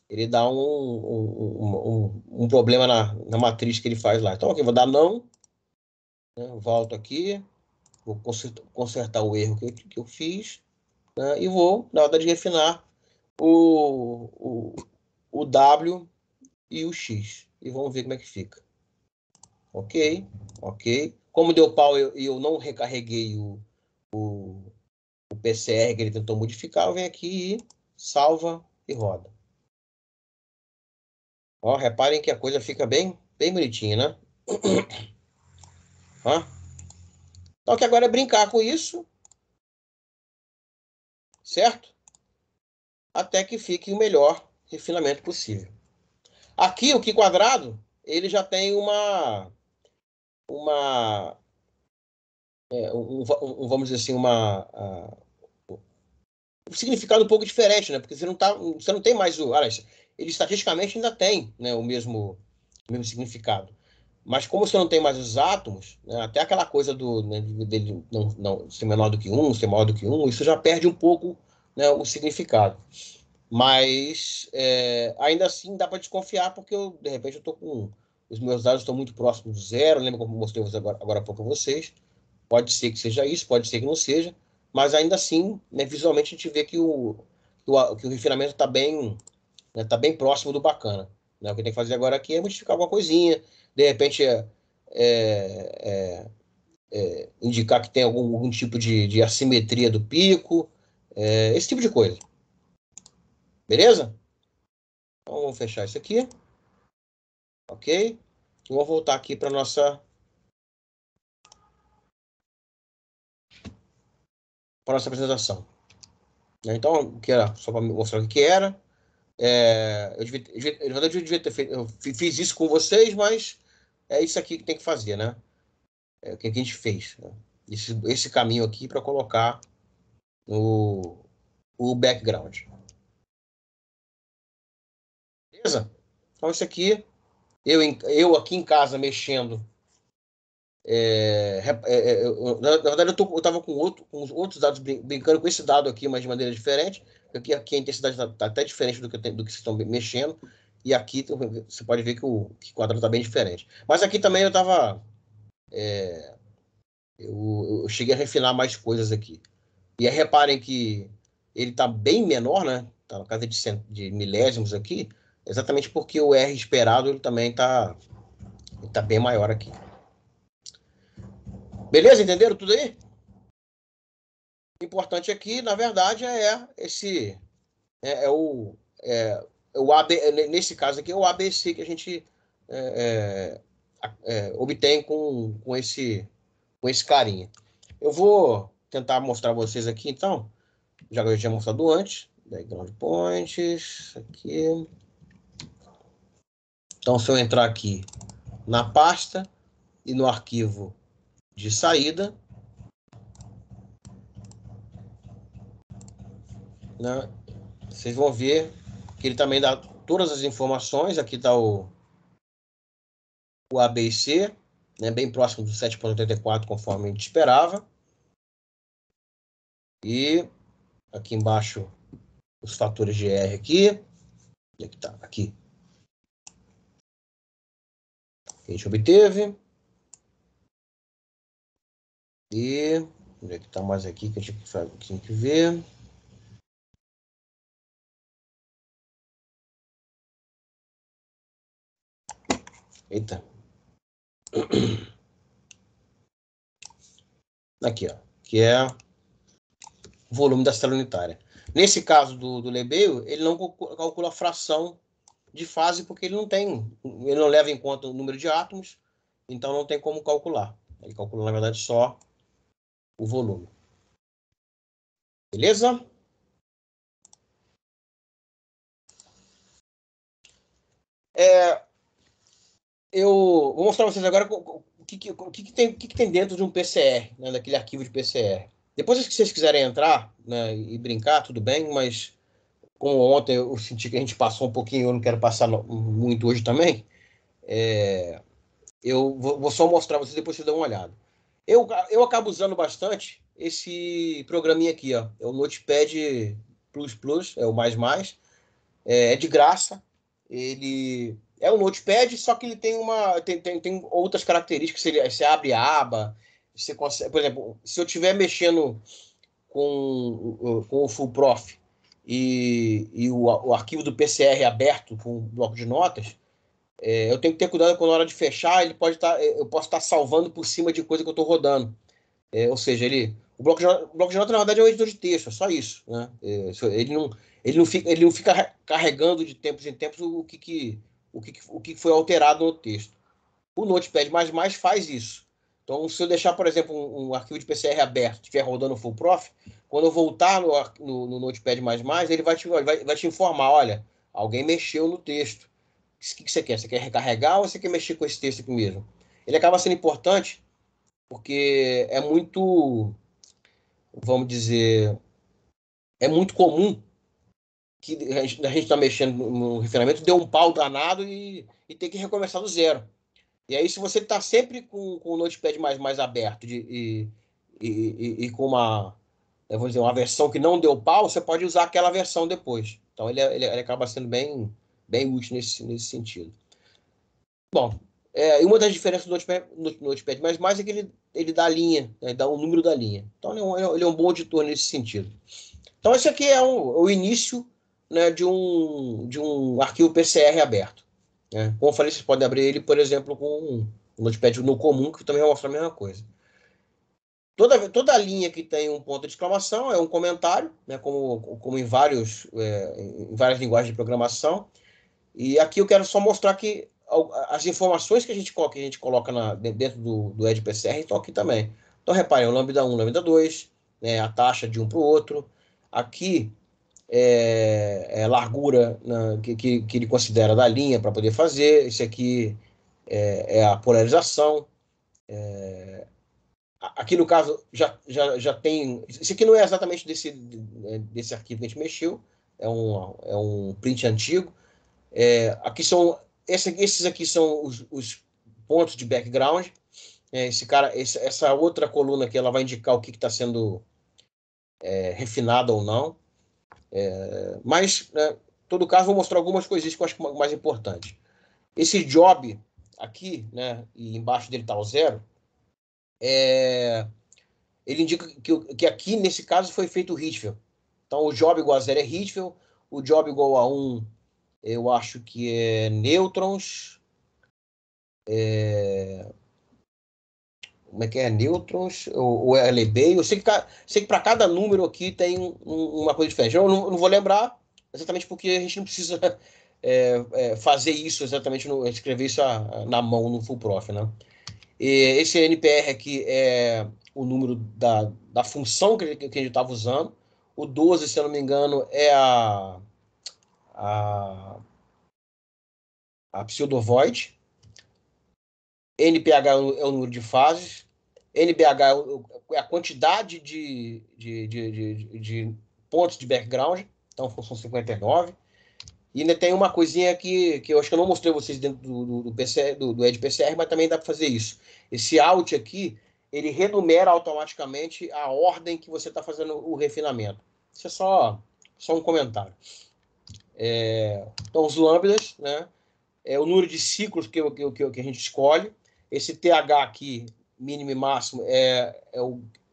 Ele dá um problema na matriz que ele faz lá. Então, aqui, vou dar não, né? Volto aqui, vou consertar o erro que eu fiz, né? E vou, na hora de refinar, o, o W e o X. E vamos ver como é que fica. Ok, ok. Como deu pau e eu não recarreguei o PCR que ele tentou modificar, eu venho aqui e salva e roda. Ó, reparem que a coisa fica bem bonitinha, né? Ó. Então, que agora é brincar com isso, certo? Até que fique o melhor refinamento possível. Aqui, o Q quadrado, ele já tem uma vamos dizer assim, um significado um pouco diferente, né? Porque você não tem mais aliás, ele estatisticamente ainda tem, né, o mesmo significado. Mas como você não tem mais os átomos, né, até aquela coisa né, dele não ser menor do que um, ser maior do que um, isso já perde um pouco, né, o significado. Mas ainda assim dá para desconfiar, porque de repente eu estou com. Os meus dados estão muito próximos do zero. Lembra como eu mostrei agora há pouco a vocês? Pode ser que seja isso, pode ser que não seja, mas ainda assim, né, visualmente a gente vê que que o refinamento está né, tá bem próximo do bacana. Né? O que tem que fazer agora aqui é modificar alguma coisinha, de repente é, indicar que tem algum tipo de assimetria do pico, esse tipo de coisa. Beleza? Então vamos fechar isso aqui, ok? E vamos voltar aqui para nossa apresentação. Então, que era só para mostrar o que era. Eu devia ter feito, eu fiz isso com vocês, mas é isso aqui que tem que fazer, né? É o que a gente fez, né? Esse caminho aqui para colocar o background. Beleza? Então, isso aqui, eu aqui em casa mexendo. Na verdade, eu estava com outros dados, brincando com esse dado aqui, mas de maneira diferente. Aqui a intensidade está até diferente do que vocês estão mexendo. E aqui você pode ver que o quadrado está bem diferente. Mas aqui também eu estava. Eu cheguei a refinar mais coisas aqui. E aí reparem que ele está bem menor, né? Está na casa de milésimos aqui, exatamente porque o R esperado ele também está bem maior aqui. Beleza? Entenderam tudo aí? O importante aqui, na verdade, é o AB, nesse caso aqui, é o ABC que a gente obtém com esse carinha. Eu vou tentar mostrar a vocês aqui, então, já que eu já tinha mostrado antes, background points, aqui. Então, se eu entrar aqui na pasta e no arquivo de saída, né, vocês vão ver que ele também dá todas as informações. Aqui está o ABC, né, bem próximo do 7.84, conforme a gente esperava. E aqui embaixo, os fatores de R aqui. Onde é que está? Aqui. Que a gente obteve. E onde é que está mais aqui que a gente tinha que ver? Eita. Aqui, ó. Que é o volume da célula unitária. Nesse caso do Lebesgue, ele não calcula a fração de fase porque ele não leva em conta o número de átomos, então não tem como calcular. Ele calcula, na verdade, só o volume. Beleza? Eu vou mostrar para vocês agora o que tem dentro de um PCR, né, daquele arquivo de PCR. Depois, se vocês quiserem entrar, né, e brincar, tudo bem, mas como ontem eu senti que a gente passou um pouquinho, eu não quero passar muito hoje também, eu vou só mostrar para vocês, depois vocês dão uma olhada. Eu acabo usando bastante esse programinha aqui, ó, é o Notepad++, é o mais, é de graça. Ele é um Notepad, só que ele tem outras características. Você abre a aba, você consegue, por exemplo, se eu estiver mexendo com o Full Prof e o arquivo do PCR aberto com um bloco de notas, eu tenho que ter cuidado quando na hora de fechar, eu posso estar salvando por cima de coisa que eu estou rodando. Ou seja, o bloco de nota, na verdade, é um editor de texto, é só isso, né? Ele não fica carregando de tempos em tempos o que foi alterado no texto. O Notepad++ faz isso. Então, se eu deixar, por exemplo, um arquivo de PCR aberto, estiver rodando full prof, quando eu voltar no Notepad++, ele vai te informar, olha, alguém mexeu no texto. O que você quer? Você quer recarregar ou você quer mexer com esse texto aqui mesmo? Ele acaba sendo importante porque é muito, vamos dizer, é muito comum que a gente está mexendo no refinamento, deu um pau danado e tem que recomeçar do zero. E aí, se você está sempre com o Notepad mais aberto e com vamos dizer, uma versão que não deu pau, você pode usar aquela versão depois. Então, ele acaba sendo bem útil nesse sentido. Bom, e uma das diferenças do Notepad++ é que ele dá a linha, né, dá o número da linha. Então, ele é um bom editor nesse sentido. Então, esse aqui é o início, né, de um arquivo PCR aberto. Né? Como eu falei, vocês podem abrir ele, por exemplo, com o Notepad no comum, que também vai mostrar a mesma coisa. Toda linha que tem um ponto de exclamação é um comentário, né, como em várias linguagens de programação. E aqui eu quero só mostrar que as informações que a gente coloca dentro do Edge PCR estão aqui também. Então, reparem, o lambda 1, lambda 2, né, a taxa de um para o outro. Aqui largura, né, que ele considera da linha para poder fazer. Esse aqui é a polarização. Aqui, no caso, já tem... Esse aqui não é exatamente desse arquivo que a gente mexeu. É um print antigo. Aqui esses aqui são os pontos de background. Essa outra coluna aqui, ela vai indicar o que está sendo refinado ou não. Mas, né, em todo caso, vou mostrar algumas coisinhas que eu acho mais importantes. Esse job aqui, né, e embaixo dele está o 0, ele indica que aqui, nesse caso, foi feito o Ritfield. Então, o job igual a 0 é Ritfield, o job igual a 1, eu acho que é nêutrons. como é que é? Nêutrons ou LB. Eu sei que para cada número aqui tem uma coisa diferente. Eu não vou lembrar exatamente porque a gente não precisa fazer isso exatamente, escrever isso na mão no Full Prof, né? E esse NPR aqui é o número da função que a gente estava usando. O 12, se eu não me engano, é a pseudo-void. NPH é o número de fases. NBH é a quantidade de pontos de background. Então, são 59. E ainda tem uma coisinha aqui que eu acho que eu não mostrei a vocês dentro do PCR, do Edge PCR, mas também dá para fazer isso. Esse out aqui, ele renumera automaticamente a ordem que você está fazendo o refinamento. Isso é só um comentário. Então, os lambdas, né? É o número de ciclos que a gente escolhe. Esse TH aqui, mínimo e máximo, é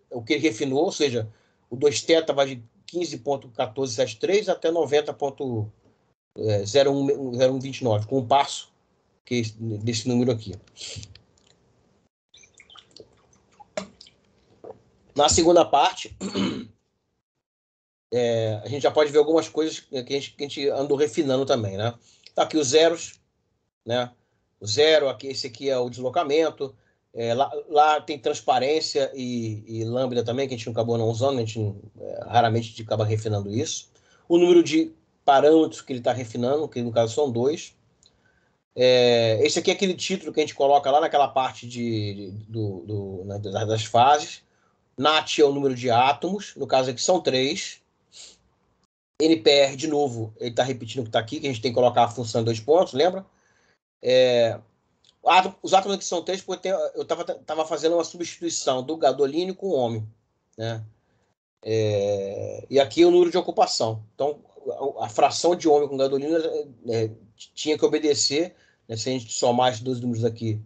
o que ele refinou, ou seja, o 2θ vai de 15.1473 até 90.0129, com um passo desse número aqui. Na segunda parte, a gente já pode ver algumas coisas que a gente andou refinando também, né? Tá aqui os zeros, né? O zero, aqui, esse aqui é o deslocamento. Lá tem transparência e lambda também, que a gente não acabou não usando, a gente raramente acaba refinando isso. O número de parâmetros que ele está refinando, que no caso são 2. Esse aqui é aquele título que a gente coloca lá naquela parte das fases. NAT é o número de átomos, no caso aqui são 3. NPR, de novo, ele está repetindo o que está aqui, que a gente tem que colocar a função em 2 pontos, lembra? Os átomos aqui são 3, porque eu estava fazendo uma substituição do gadolínio com o ômio, né? E aqui é o número de ocupação. Então, a fração de ômio com gadolínio tinha que obedecer, né? Se a gente somar esses dois números aqui,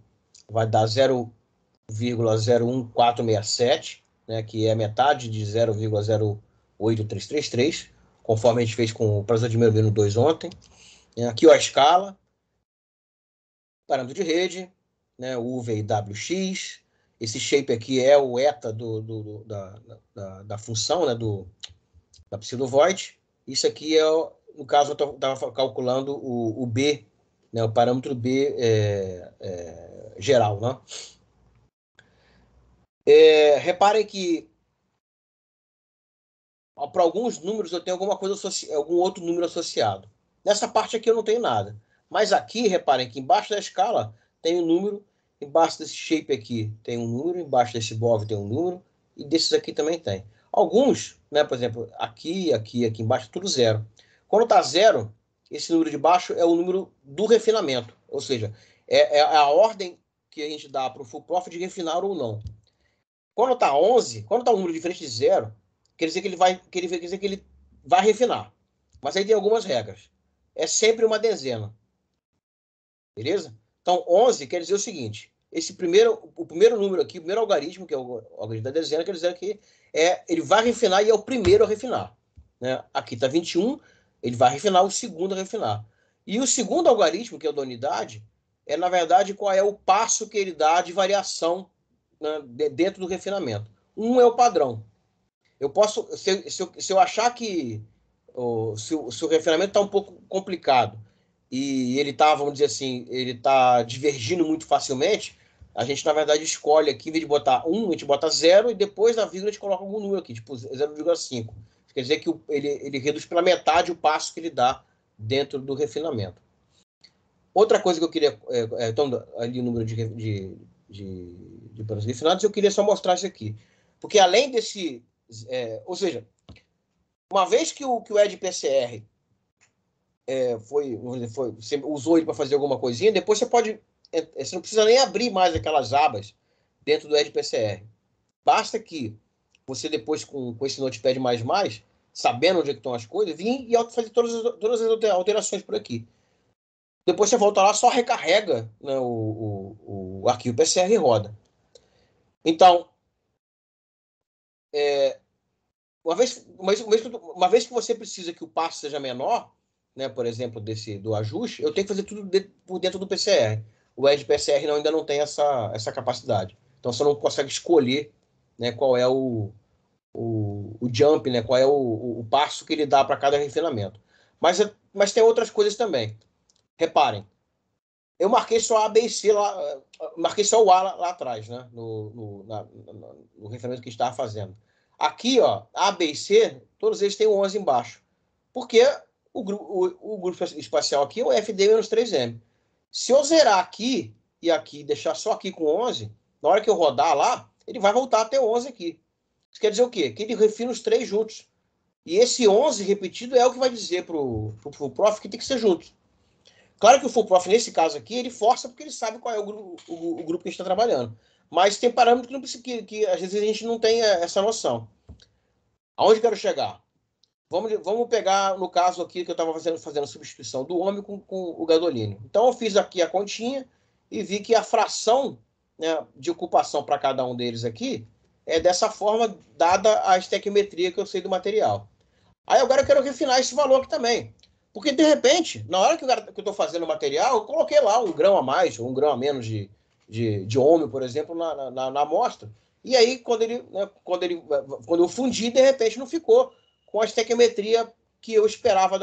vai dar 0,01467, né? Que é metade de 0,08333, conforme a gente fez com o professor de Melvino 2 ontem. Aqui a escala, parâmetro de rede, né? UV e WX. Esse shape aqui é o eta da função, né? Da pseudo-void. Isso aqui no caso, eu estava calculando o B, né? O parâmetro B geral, né? Reparem que para alguns números eu tenho algum outro número associado. Nessa parte aqui eu não tenho nada. Mas aqui, reparem que embaixo da escala tem um número, embaixo desse shape aqui tem um número, embaixo desse BOV tem um número, e desses aqui também tem. Alguns, né, por exemplo, aqui embaixo, tudo zero. Quando está zero, esse número de baixo é o número do refinamento. Ou seja, é a ordem que a gente dá para o Full Prof de refinar ou não. Quando está 11, quando está um número diferente de zero, quer dizer que ele vai refinar. Mas aí tem algumas regras. É sempre uma dezena. Beleza? Então, 11 quer dizer o seguinte. O primeiro número aqui, o primeiro algarismo, que é o algarismo da dezena, quer dizer que ele vai refinar e é o primeiro a refinar. Né? Aqui está 21, ele vai refinar, o segundo a refinar. E o segundo algarismo, que é o da unidade, na verdade, qual é o passo que ele dá de variação, né, dentro do refinamento. Um é o padrão. Eu posso, se eu achar que se o refinamento está um pouco complicado e ele está, vamos dizer assim, ele está divergindo muito facilmente, a gente, na verdade, escolhe aqui, em vez de botar 1, a gente bota 0 e depois na vírgula a gente coloca algum número aqui, tipo 0,5. Quer dizer que ele reduz pela metade o passo que ele dá dentro do refinamento. Outra coisa que eu queria, então, ali o número de panos refinados, eu queria só mostrar isso aqui. Porque além desse... ou seja, uma vez que o Edge PCR você usou ele para fazer alguma coisinha, depois você pode... você não precisa nem abrir mais aquelas abas dentro do Edge PCR. Basta que você depois, com esse Notepad++, sabendo onde é que estão as coisas, vir e fazer todas as alterações por aqui. Depois você volta lá, só recarrega, né, o arquivo PCR e roda. Então, uma vez que você precisa que o passo seja menor, né, por exemplo, do ajuste, eu tenho que fazer tudo por dentro do PCR. O Edge PCR ainda não tem essa capacidade. Então você não consegue escolher, né, qual é o jump, né, qual é o passo que ele dá para cada refinamento. Mas tem outras coisas também. Reparem, eu marquei só A, B e C lá, marquei só o A lá atrás, né, no refinamento que a gente estava fazendo. Aqui, ó, A, B e C, todos eles têm o 11 embaixo. Porque o grupo espacial aqui é o FD-3M. Se eu zerar aqui e aqui, deixar só aqui com 11, na hora que eu rodar lá, ele vai voltar a ter 11 aqui. Isso quer dizer o quê? Que ele refina os três juntos. E esse 11 repetido é o que vai dizer para o full prof que tem que ser junto. Claro que o full prof, nesse caso aqui, ele força porque ele sabe qual é o grupo que a gente está trabalhando. Mas tem parâmetros que, não precisa, que às vezes a gente não tem essa noção. Aonde eu quero chegar? Vamos pegar, no caso aqui, que eu estava fazendo a substituição do ômega com o gadolínio. Então, eu fiz aqui a continha e vi que a fração, né, de ocupação para cada um deles aqui é dessa forma, dada a estequiometria que eu sei do material. Aí agora eu quero refinar esse valor aqui também. Porque, de repente, na hora que eu estou fazendo o material, eu coloquei lá 1 grão a mais ou 1 grão a menos de ômega, por exemplo, na amostra. E aí, quando eu fundi, de repente não ficou com a estequiometria que eu esperava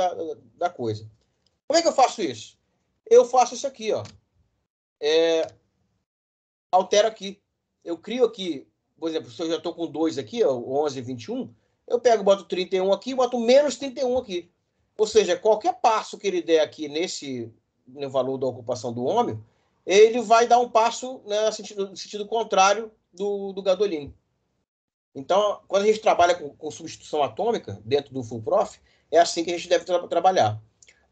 da coisa. Como é que eu faço isso? Eu faço isso aqui, ó. Altero aqui. Eu crio aqui, por exemplo, se eu já estou com 2 aqui, ó, 11 e 21, eu pego, boto 31 aqui e boto menos 31 aqui. Ou seja, qualquer passo que ele der aqui no valor da ocupação do ômega, ele vai dar um passo, né, no sentido contrário do gadolínio. Então, quando a gente trabalha com substituição atômica dentro do full prof, é assim que a gente deve trabalhar.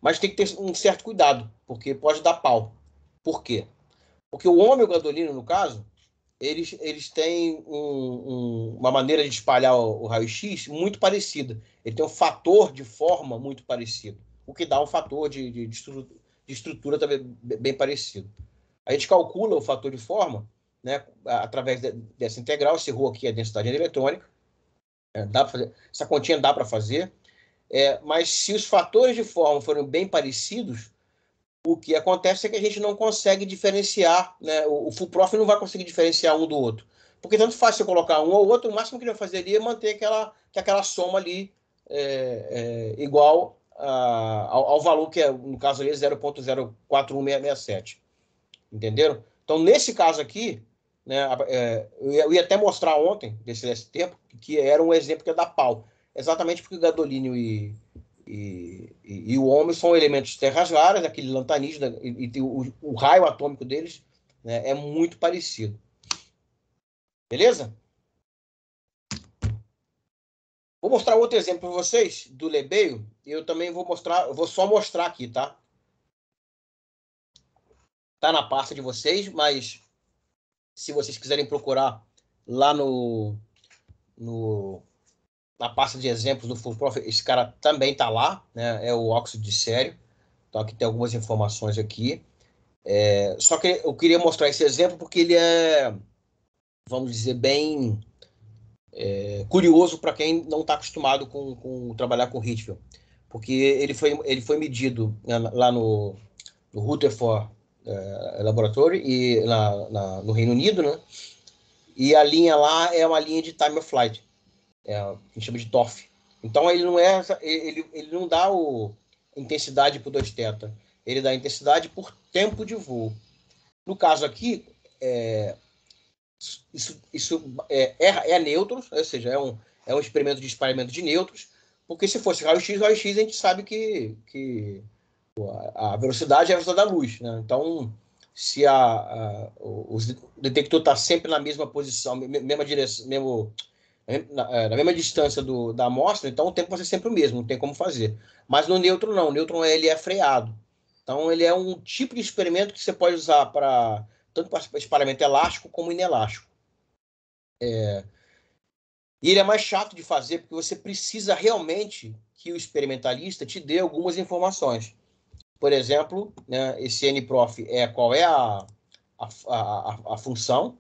Mas tem que ter um certo cuidado, porque pode dar pau. Por quê? Porque o ômega e o gadolínio, no caso, eles têm uma maneira de espalhar o raio-x muito parecida. Ele tem um fator de forma muito parecido, o que dá um fator de estrutura também bem parecido. A gente calcula o fator de forma, né, através dessa integral. Esse ρ aqui é a densidade eletrônica. Dá pra fazer, essa continha dá para fazer. Mas se os fatores de forma forem bem parecidos, o que acontece é que a gente não consegue diferenciar, né? O full prof não vai conseguir diferenciar um do outro. Porque tanto faz você colocar um ou outro, o máximo que ele vai fazer ali é manter aquela soma ali igual ao valor que é, no caso ali, 0,04167. Entenderam? Então, nesse caso aqui, né, eu ia até mostrar ontem, desse tempo, que era um exemplo que é da pau. Exatamente porque o gadolínio e o ômega são elementos de terras raras, aquele lantanismo, e o raio atômico deles, né, é muito parecido. Beleza? Vou mostrar outro exemplo para vocês do Lebesgue. Eu também vou só mostrar aqui, tá? Tá na pasta de vocês, mas se vocês quiserem procurar lá na pasta de exemplos do Full Prof, esse cara também tá lá, né? É o óxido de sério. Então aqui tem algumas informações aqui. Só que eu queria mostrar esse exemplo porque ele é, vamos dizer, bem curioso para quem não está acostumado com trabalhar com Rictville. Porque ele foi medido, né, lá no Rutherford Laboratory e no Reino Unido, né? E a linha lá é uma linha de time of flight, a gente chama de TOF. Então ele não dá intensidade por 2θ, ele dá intensidade por tempo de voo. No caso aqui, isso é nêutrons, ou seja, é um experimento de espalhamento de nêutrons, porque se fosse raio-x, a gente sabe que a velocidade é a velocidade da luz, né? Então, se o detector está sempre na mesma posição, mesma direção, na mesma distância da amostra, então o tempo vai ser sempre o mesmo, não tem como fazer. Mas no nêutron não, o nêutron ele é freado. Então ele é um tipo de experimento que você pode usar tanto para espalhamento elástico como inelástico. E ele é mais chato de fazer porque você precisa realmente que o experimentalista te dê algumas informações. Por exemplo, né, esse NPROF qual é a função,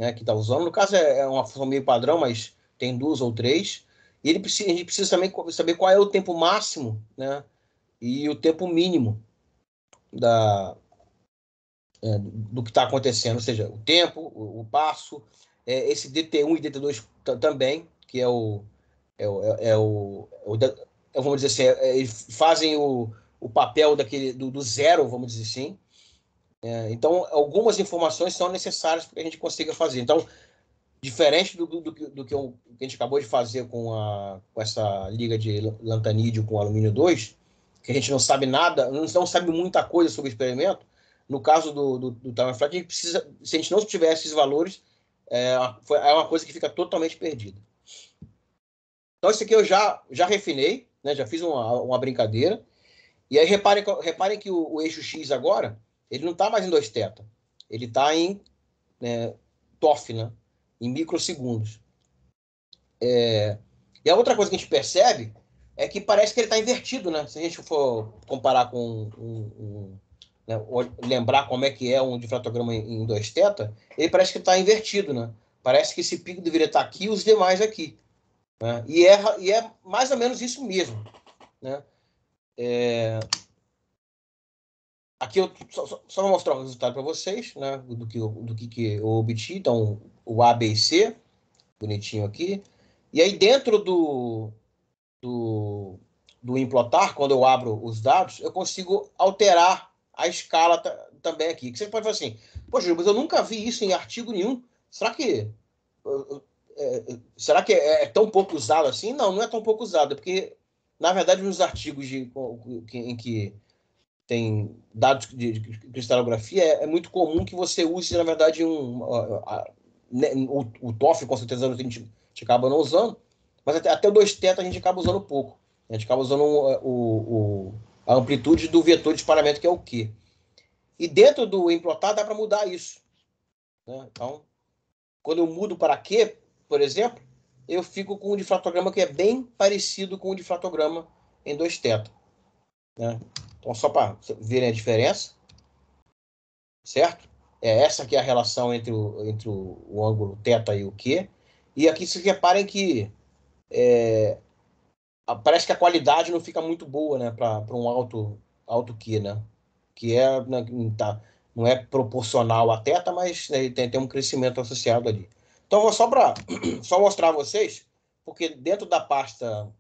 né, que está usando. No caso é uma função meio padrão, mas tem 2 ou 3. E a gente precisa também saber qual é o tempo máximo, né, e o tempo mínimo do que está acontecendo, ou seja, o tempo, o passo, esse DT1 e DT2 também, que vamos dizer assim, eles fazem o papel do zero, vamos dizer assim. Então, algumas informações são necessárias para que a gente consiga fazer. Então, diferente do que a gente acabou de fazer com essa liga de lantanídeo com alumínio 2, que a gente não sabe nada, não sabe muita coisa sobre o experimento. No caso do Time Flat, a gente precisa, se a gente não tivesse esses valores, é uma coisa que fica totalmente perdida. Então, isso aqui eu já refinei, né? Já fiz uma brincadeira. E aí, reparem que o eixo X agora, ele não está mais em 2θ. Ele está em TOF, né? Em microsegundos. E a outra coisa que a gente percebe é que parece que ele está invertido, né? Se a gente for comparar com né, lembrar como é que é um difratograma em 2θ, ele parece que está invertido, né? Parece que esse pico deveria estar aqui e os demais aqui. Né? E é mais ou menos isso mesmo. Né? Aqui eu só vou mostrar o resultado para vocês, né? do que eu obtive. Então, o A, B e C, bonitinho aqui. E aí, dentro do implotar, quando eu abro os dados, eu consigo alterar a escala também aqui. Que você pode falar assim, poxa, mas eu nunca vi isso em artigo nenhum. Será que é tão pouco usado assim? Não, não é tão pouco usado, porque, na verdade, nos artigos em que tem dados de cristalografia, é muito comum que você use, na verdade, o TOF, com certeza, a gente acaba não usando, mas até o 2θ a gente acaba usando pouco. A gente acaba usando a amplitude do vetor de espalhamento, que é o Q. E dentro do implotar dá para mudar isso. Né? Então, quando eu mudo para Q, por exemplo, eu fico com um difratograma que é bem parecido com o difratograma em 2θ. Né? Então, só para verem a diferença, certo? Essa que é a relação entre o ângulo θ e o Q. E aqui vocês reparem que parece que a qualidade não fica muito boa, né, para um alto Q, né? Que não é proporcional a θ, mas né, tem um crescimento associado ali. Então, vou só mostrar a vocês, porque dentro da pasta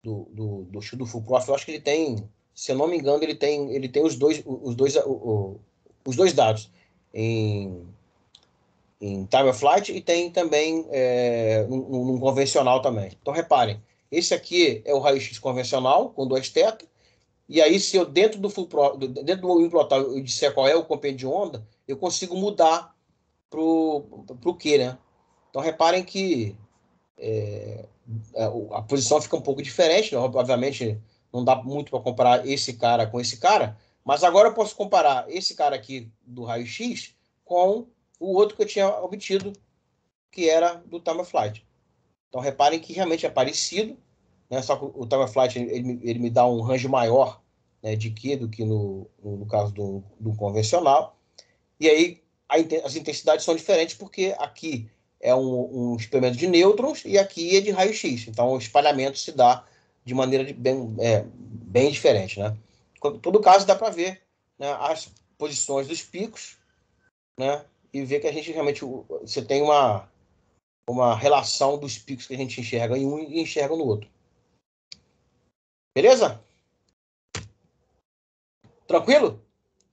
do Full Prof, eu acho que ele tem, se eu não me engano, ele tem os dois dados em time of flight e tem também num convencional também. Então, reparem, esse aqui é o raio-x convencional, com 2θ, e aí, se eu dentro dentro do implotar eu disser qual é o compêndio de onda, eu consigo mudar pro Q, né? Então, reparem que a posição fica um pouco diferente, né? Obviamente, não dá muito para comparar esse cara com esse cara, mas agora eu posso comparar esse cara aqui do raio-x com o outro que eu tinha obtido, que era do time of flight. Então, reparem que realmente é parecido, né? Só que o time of flight ele me dá um range maior, né, de Q do que no caso do convencional. E aí as intensidades são diferentes porque aqui é um experimento de nêutrons e aqui é de raio-x. Então, o espalhamento se dá de maneira bem diferente. Né? Em todo caso, dá para ver, né, as posições dos picos, né, e ver que a gente realmente você tem uma relação dos picos que a gente enxerga em um e enxerga no outro. Beleza? Tranquilo?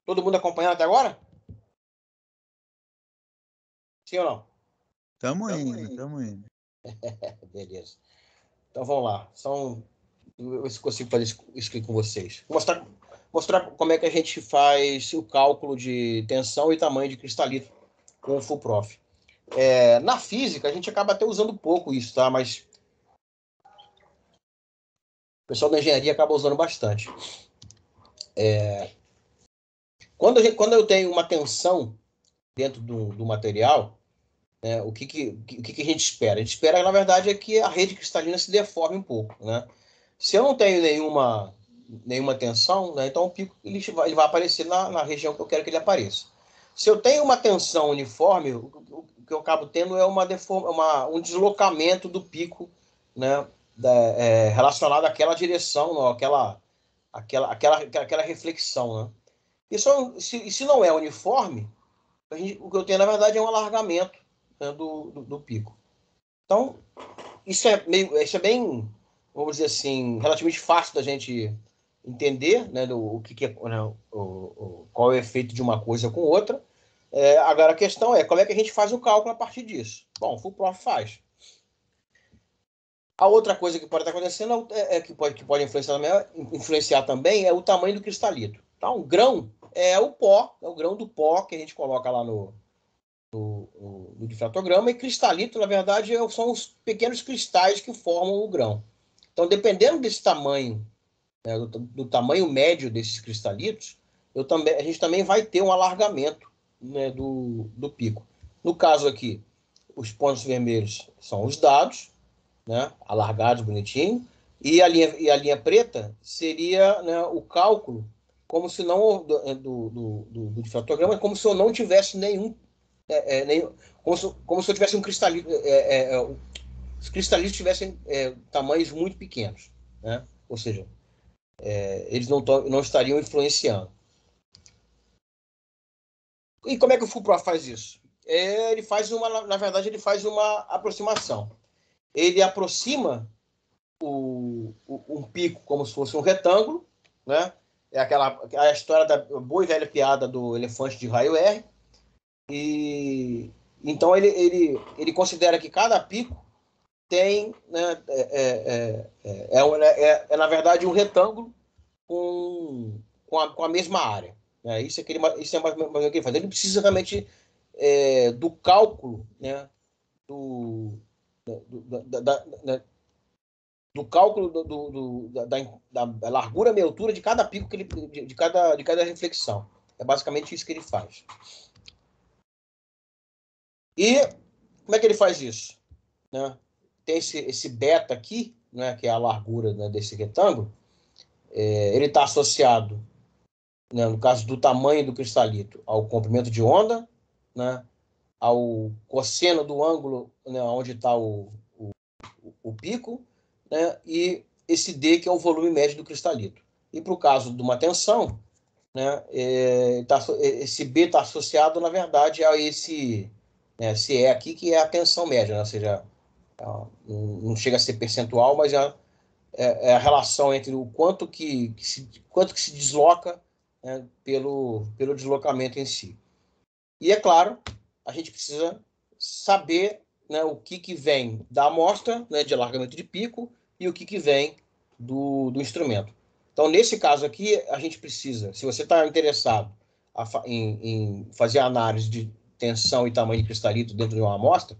Todo mundo acompanhando até agora? Sim ou não? Tamo indo. Beleza. Então vamos lá. Eu ver se consigo fazer isso aqui com vocês. Vou mostrar como é que a gente faz o cálculo de tensão e tamanho de cristalito com o Full Prof. Na física, a gente acaba até usando pouco isso, tá? Mas o pessoal da engenharia acaba usando bastante. Quando eu tenho uma tensão dentro do material, né, o que a gente espera? A gente espera, na verdade, é que a rede cristalina se deforme um pouco. Né? Se eu não tenho nenhuma tensão, né, então o pico ele vai aparecer na região que eu quero que ele apareça. Se eu tenho uma tensão uniforme, o que eu acabo tendo é um deslocamento do pico, né, relacionado àquela direção, não, aquela reflexão, né? E se não é uniforme, o que eu tenho, na verdade, é um alargamento, né, do pico. Então, isso é bem, vamos dizer assim, relativamente fácil da gente entender, né, o que é, né, qual é o efeito de uma coisa com outra. Agora, a questão é como é que a gente faz o cálculo a partir disso. Bom, o FUPROF faz. A outra coisa que pode estar acontecendo que pode influenciar também é o tamanho do cristalito. Tá? Um grão é o pó, é o grão do pó que a gente coloca lá no difratograma, e cristalito, na verdade, são os pequenos cristais que formam o grão. Então, dependendo desse tamanho, né, do tamanho médio desses cristalitos, a gente também vai ter um alargamento, né, do pico. No caso aqui, os pontos vermelhos são os dados, né, alargados, bonitinho, e a linha preta seria, né, o cálculo, como se não do difratograma, como se eu não tivesse nenhum, como se eu tivesse um cristalito, os cristalitos tivessem tamanhos muito pequenos, né? Ou seja, eles não estariam influenciando. E como é que o FUPROF faz isso? Na verdade, ele faz uma aproximação. Ele aproxima um pico como se fosse um retângulo, né? É a história da boa e velha piada do elefante de raio R. E então ele considera que cada pico tem, né, na verdade um retângulo com a mesma área. Né? Isso é mais ou menos o que ele faz. Ele precisa realmente do cálculo, né, do cálculo da largura e altura de cada pico de cada reflexão. É basicamente isso que ele faz. E como é que ele faz isso? Né? Tem esse beta aqui, né, que é a largura, né, desse retângulo. Ele está associado, né, no caso do tamanho do cristalito, ao comprimento de onda, né, ao cosseno do ângulo, né, onde está o pico, né, e esse D, que é o volume médio do cristalito. E para o caso de uma tensão, né, esse B está associado, na verdade, a esse E aqui, que é a tensão média, né, ou seja, não chega a ser percentual, mas é a relação entre o quanto que se desloca, né, pelo deslocamento em si. E, é claro, a gente precisa saber, né, o que vem da amostra, né, de alargamento de pico, e o que vem do instrumento. Então, nesse caso aqui, a gente precisa, se você está interessado em fazer análise de tensão e tamanho de cristalito dentro de uma amostra,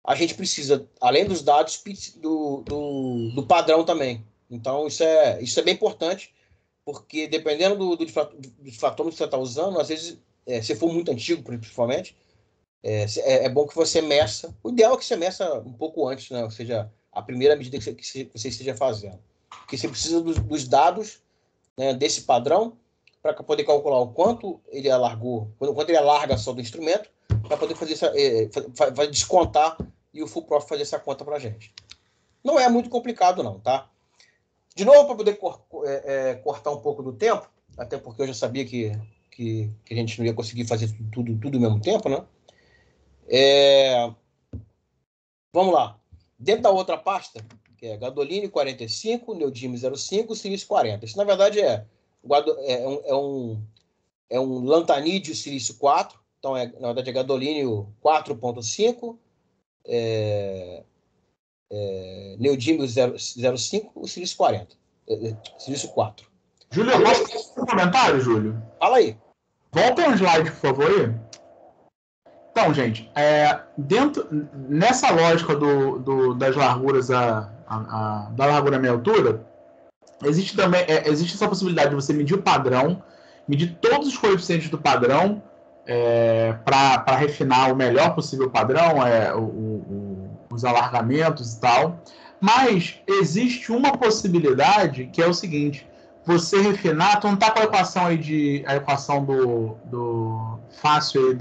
a gente precisa, além dos dados, do padrão também. Então, isso é bem importante, porque dependendo do difratômetro que você está usando, às vezes, se for muito antigo, principalmente, é bom que você meça. O ideal é que você meça um pouco antes, né? Ou seja, a primeira medida que você esteja fazendo. Porque você precisa dos dados, né, desse padrão para poder calcular o quanto ele alargou, quanto ele alarga só do instrumento, para poder fazer vai descontar e o FUPROF fazer essa conta para a gente. Não é muito complicado, não, tá? De novo, para poder cortar um pouco do tempo, até porque eu já sabia que a gente não ia conseguir fazer tudo ao mesmo tempo, né? Vamos lá. Dentro da outra pasta, que é Gadolini 45, Neodímio 05, Silício 40. Isso, na verdade, é um lantanídeo silício 4. Então, na verdade, é Gadolínio 4.5, Neodímio 05, o silício 40. Silício 4. Júlio, eu posso fazer um comentário, Júlio? Fala aí. Volta um slide, por favor, aí. Então, gente, nessa lógica das larguras, da largura à meia altura, existe essa possibilidade de você medir o padrão, medir todos os coeficientes do padrão, para refinar o melhor possível padrão, os alargamentos e tal. Mas existe uma possibilidade que é o seguinte: você refinar, tu não tá com a equação aí a equação do fácil aí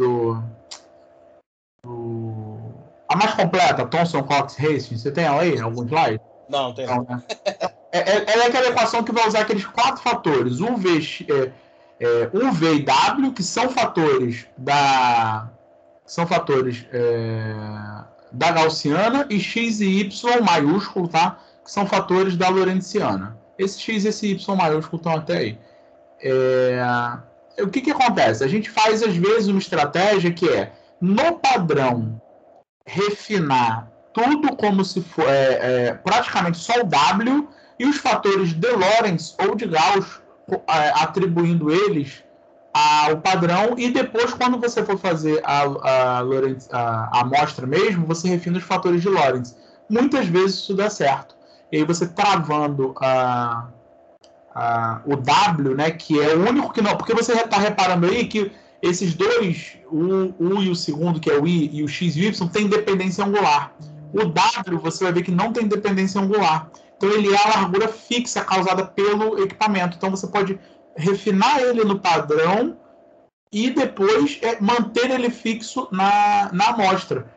a mais completa, Thomson, Cox, Hastings, você tem ela aí? Algum slide? Não, tem não. Né? Ela é aquela equação que vai usar aqueles 4 fatores, U, V e W, que são fatores da gaussiana, e X e Y maiúsculo, tá? Que são fatores da lorentziana. Esse X e esse Y maiúsculo estão até aí. O que acontece? A gente faz, às vezes, uma estratégia que é, no padrão, refinar tudo como se for praticamente só o W, e os fatores de Lorentz ou de Gauss, atribuindo eles ao padrão, e depois, quando você for fazer a amostra mesmo, você refina os fatores de Lorentz. Muitas vezes isso dá certo. E aí você travando o W, né, que é o único que não... Porque você está reparando aí que esses dois, o e o segundo, que é o I, e o X e o Y, tem dependência angular. O W, você vai ver que não tem dependência angular. Então, ele é a largura fixa causada pelo equipamento. Então, você pode refinar ele no padrão e depois manter ele fixo na amostra.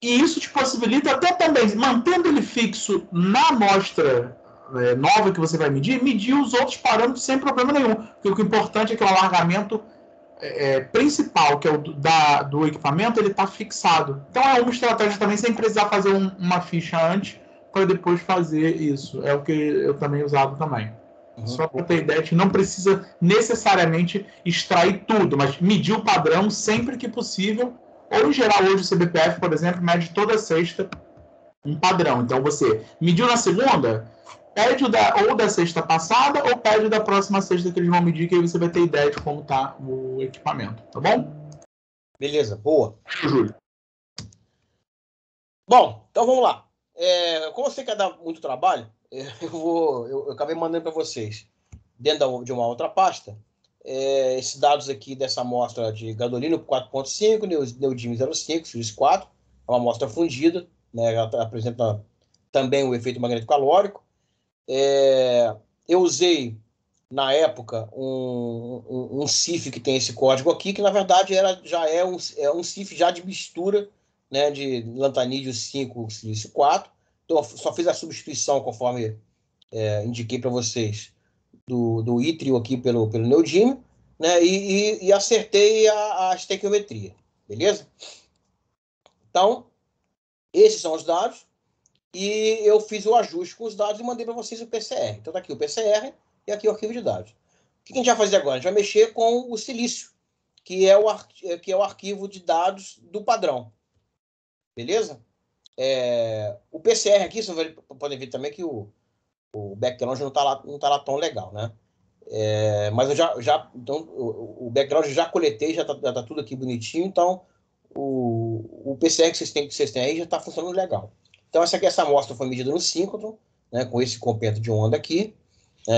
E isso te possibilita até também, mantendo ele fixo na amostra nova que você vai medir os outros parâmetros sem problema nenhum. Porque o que é importante é que o alargamento principal, que é o do equipamento, ele está fixado. Então é uma estratégia também, sem precisar fazer uma ficha antes, para depois fazer isso. É o que eu também usava também. Só para ter ideia de que não precisa necessariamente extrair tudo, mas medir o padrão sempre que possível. Ou, em geral, hoje o CBPF, por exemplo, mede toda sexta um padrão. Então, você mediu na segunda, pede ou da sexta passada ou pede da próxima sexta que eles vão medir, que aí você vai ter ideia de como está o equipamento. Tá bom? Beleza, boa. Júlio. Bom, então vamos lá. Como eu sei que vai dar muito trabalho, eu acabei mandando para vocês, dentro de uma outra pasta, esses dados aqui dessa amostra de Gadolino 4.5, Neodymium 0.5, X4, é uma amostra fundida, né, ela apresenta também o efeito magnético calórico. Eu usei, na época, um CIF que tem esse código aqui, que na verdade já é um CIF já de mistura, né, de lantanídeo 5, silício 4. Então, eu só fiz a substituição, conforme indiquei para vocês, do ítrio aqui pelo neodímio, né, e acertei a estequiometria, beleza? Então, esses são os dados, e eu fiz o ajuste com os dados e mandei para vocês o PCR. Então, tá aqui o PCR e aqui o arquivo de dados. O que a gente vai fazer agora? A gente vai mexer com o silício, que é o arquivo de dados do padrão. Beleza? O PCR aqui, vocês podem ver também que o background não tá lá tão legal, né? Mas eu então, o background já coletei, já tá tudo aqui bonitinho, então o PCR que vocês têm aí já está funcionando legal. Então essa amostra foi medida no síncrotron, né, com esse compêndio de onda aqui.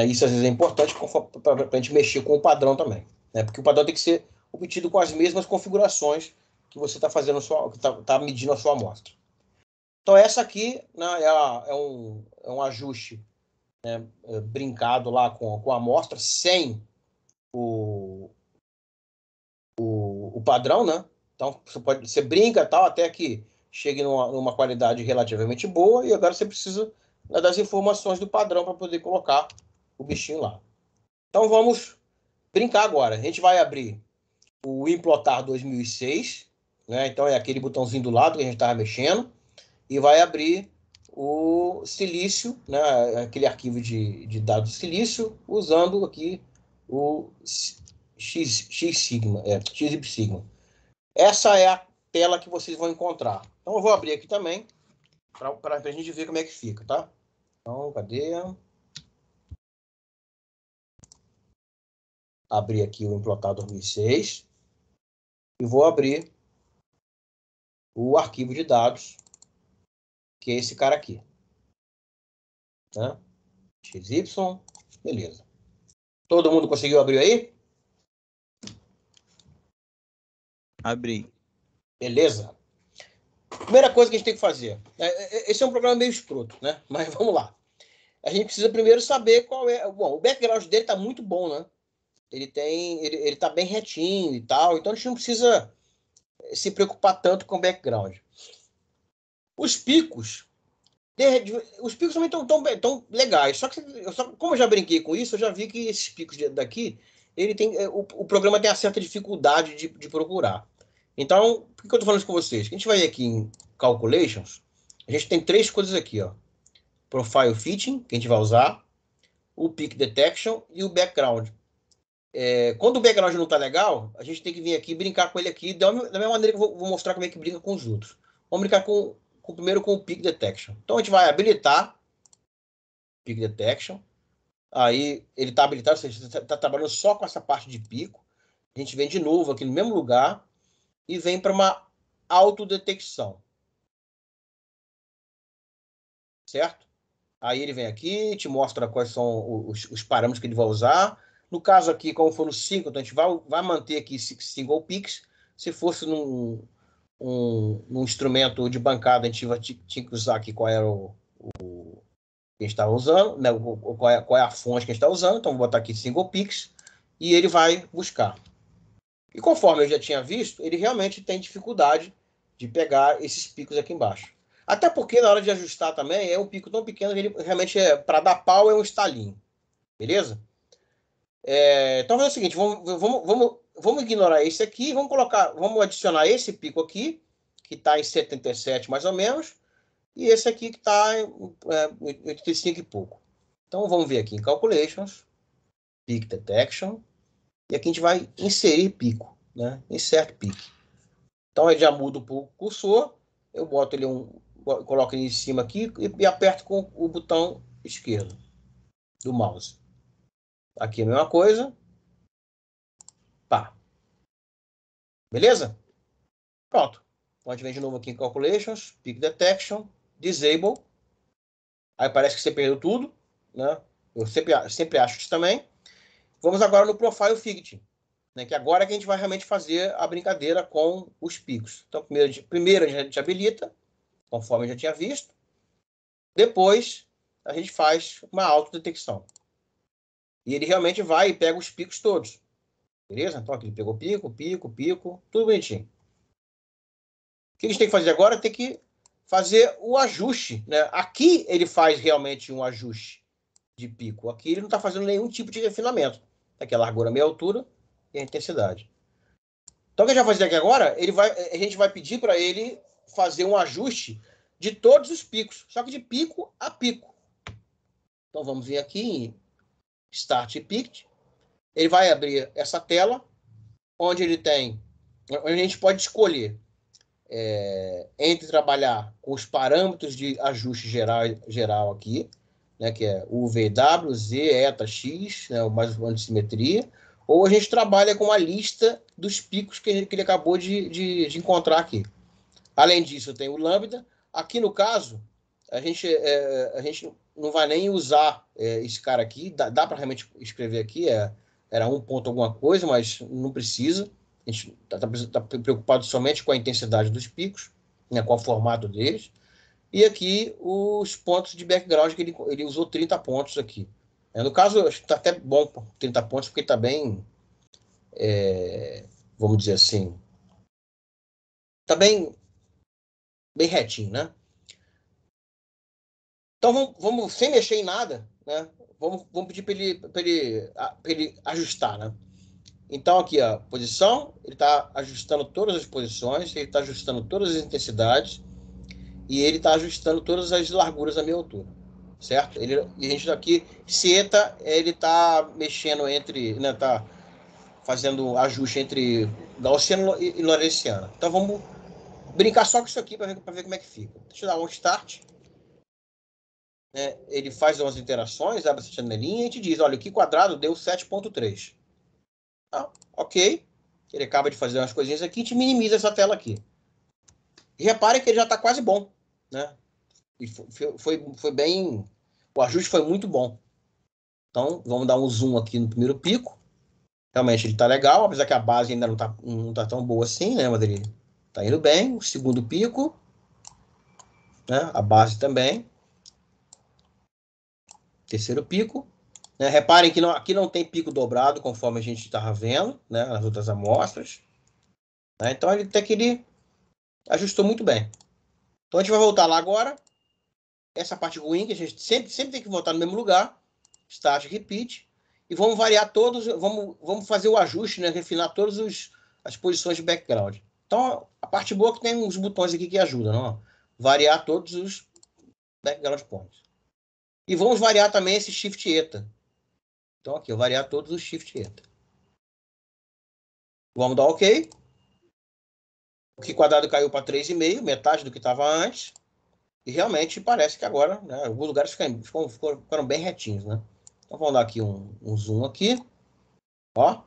Isso às vezes é importante para a gente mexer com o padrão também, né, porque o padrão tem que ser obtido com as mesmas configurações que você está fazendo, que está medindo a sua amostra. Então essa aqui, né, é um ajuste, né, brincado lá com a amostra, sem o padrão, né? Então você brinca tal, até que chegue numa qualidade relativamente boa, e agora você precisa, né, das informações do padrão para poder colocar o bichinho lá. Então vamos brincar agora. A gente vai abrir o Implotar 2006, né? Então é aquele botãozinho do lado que a gente estava mexendo, e vai abrir o silício, né? Aquele arquivo de dados de silício, usando aqui o X-Sigma, X-Sigma. Essa é a tela que vocês vão encontrar. Então eu vou abrir aqui também, para a gente ver como é que fica, tá? Então, cadê? Abrir aqui o Implotar 2006 e vou abrir o arquivo de dados, que é esse cara aqui, né? XY, beleza. Todo mundo conseguiu abrir aí? Abri. Beleza. Primeira coisa que a gente tem que fazer. Esse é um programa meio escroto, né? Mas vamos lá. A gente precisa primeiro saber qual é... Bom, o background dele está muito bom, né? Ele tá bem retinho e tal, então a gente não precisa se preocupar tanto com o background. Os picos, Os picos também estão legais. Só que, como eu já brinquei com isso, eu já vi que esses picos daqui, ele tem, o programa tem uma certa dificuldade de procurar. Então, por que eu estou falando isso com vocês? A gente vai aqui em Calculations, a gente tem 3 coisas aqui, ó. Profile Fitting, que a gente vai usar, o Peak Detection e o Background. Quando o background não está legal, a gente tem que vir aqui brincar com ele aqui, da mesma maneira que eu vou mostrar como é que brinca com os outros. Vamos brincar primeiro com o Peak Detection. Então a gente vai habilitar Peak Detection. Aí ele está habilitado, ou seja, está trabalhando só com essa parte de pico. A gente vem de novo aqui no mesmo lugar e vem para uma autodetecção. Certo? Aí ele vem aqui, te mostra quais são os parâmetros que ele vai usar. No caso aqui, como for no 5, então a gente vai manter aqui Single Peaks. Se fosse num instrumento de bancada, a gente tinha que usar aqui qual era o que a gente estava usando, né? Qual é a fonte que a gente está usando. Então, vou botar aqui Single Peaks e ele vai buscar. E conforme eu já tinha visto, ele realmente tem dificuldade de pegar esses picos aqui embaixo. Até porque na hora de ajustar também é um pico tão pequeno que ele realmente para dar pau é um estalinho. Beleza? Então vamos fazer o seguinte, vamos ignorar esse aqui, vamos adicionar esse pico aqui, que está em 77 mais ou menos, e esse aqui que está em 85 e pouco. Então vamos ver aqui em Calculations, Peak Detection, e aqui a gente vai inserir pico, né? Insert Peak. Então eu já mudo para o cursor, eu boto ele coloco ele em cima aqui e aperto com o botão esquerdo do mouse. Aqui a mesma coisa. Pá. Beleza? Pronto. Então a gente vem de novo aqui em Calculations, Peak Detection, Disable. Aí parece que você perdeu tudo, né? Eu sempre acho isso também. Vamos agora no Profile Fitting, né? Que agora é que a gente vai realmente fazer a brincadeira com os picos. Então primeiro a gente habilita, conforme eu já tinha visto. Depois a gente faz uma autodetecção. E ele realmente vai e pega os picos todos. Beleza? Então aqui ele pegou pico, tudo bonitinho. O que a gente tem que fazer agora? Tem que fazer o ajuste, né? Aqui ele faz realmente um ajuste de pico. Aqui ele não está fazendo nenhum tipo de refinamento. Aqui a largura, meia altura e a intensidade. Então o que a gente vai fazer aqui agora? A gente vai pedir para ele fazer um ajuste de todos os picos, só que de pico a pico. Então vamos vir aqui em Start Peak. Ele vai abrir essa tela, onde a gente pode escolher entre trabalhar com os parâmetros de ajuste geral aqui, né, que é U, V, W, Z, eta, X, né, mais ou menos de simetria, ou a gente trabalha com a lista dos picos que ele acabou de encontrar aqui. Além disso, tem o lambda. Aqui no caso, a gente não vai nem usar esse cara aqui, dá para realmente escrever aqui, era 1 ponto alguma coisa, mas não precisa. A gente está preocupado somente com a intensidade dos picos, né, com o formato deles. E aqui os pontos de background, que ele usou 30 pontos aqui. No caso, acho que está até bom 30 pontos, porque está bem, vamos dizer assim, está bem retinho, né? Então vamos sem mexer em nada, né? Vamos pedir para ele ajustar, né? Então aqui, a posição, ele está ajustando todas as posições, ele está ajustando todas as intensidades e ele está ajustando todas as larguras da minha altura, certo? E a gente aqui, seta, ele está mexendo entre, né? Está fazendo ajuste entre gaussiana e lorentziana. Então vamos brincar só com isso aqui para ver como é que fica. Deixa eu dar um start. Ele faz umas interações, abre essa janelinha e te diz, olha, o Q quadrado deu 7.3. Ok. Ele acaba de fazer umas coisinhas aqui e te minimiza essa tela aqui. E repare que ele já está quase bom, né? E foi bem... O ajuste foi muito bom. Então, vamos dar um zoom aqui no primeiro pico. Realmente ele está legal, apesar que a base ainda não tá tão boa assim, né? Mas ele está indo bem. O segundo pico, né? A base também. Terceiro pico. Reparem que aqui não tem pico dobrado, conforme a gente estava vendo, né, nas outras amostras. Então, ele ajustou muito bem. Então, a gente vai voltar lá agora. essa parte ruim, que a gente sempre tem que voltar no mesmo lugar, start, repeat, e vamos variar todos, vamos fazer o ajuste, né, refinar todas as posições de background. Então, a parte boa é que tem uns botões aqui que ajudam, ó, variar todos os background points. E vamos variar também esse shift eta. Então, aqui, eu variar todos os shift eta. Vamos dar OK. O que quadrado caiu para 3,5, metade do que estava antes. E realmente parece que agora, né, alguns lugares ficaram bem retinhos, né? Então vamos dar aqui um zoom aqui. Ó.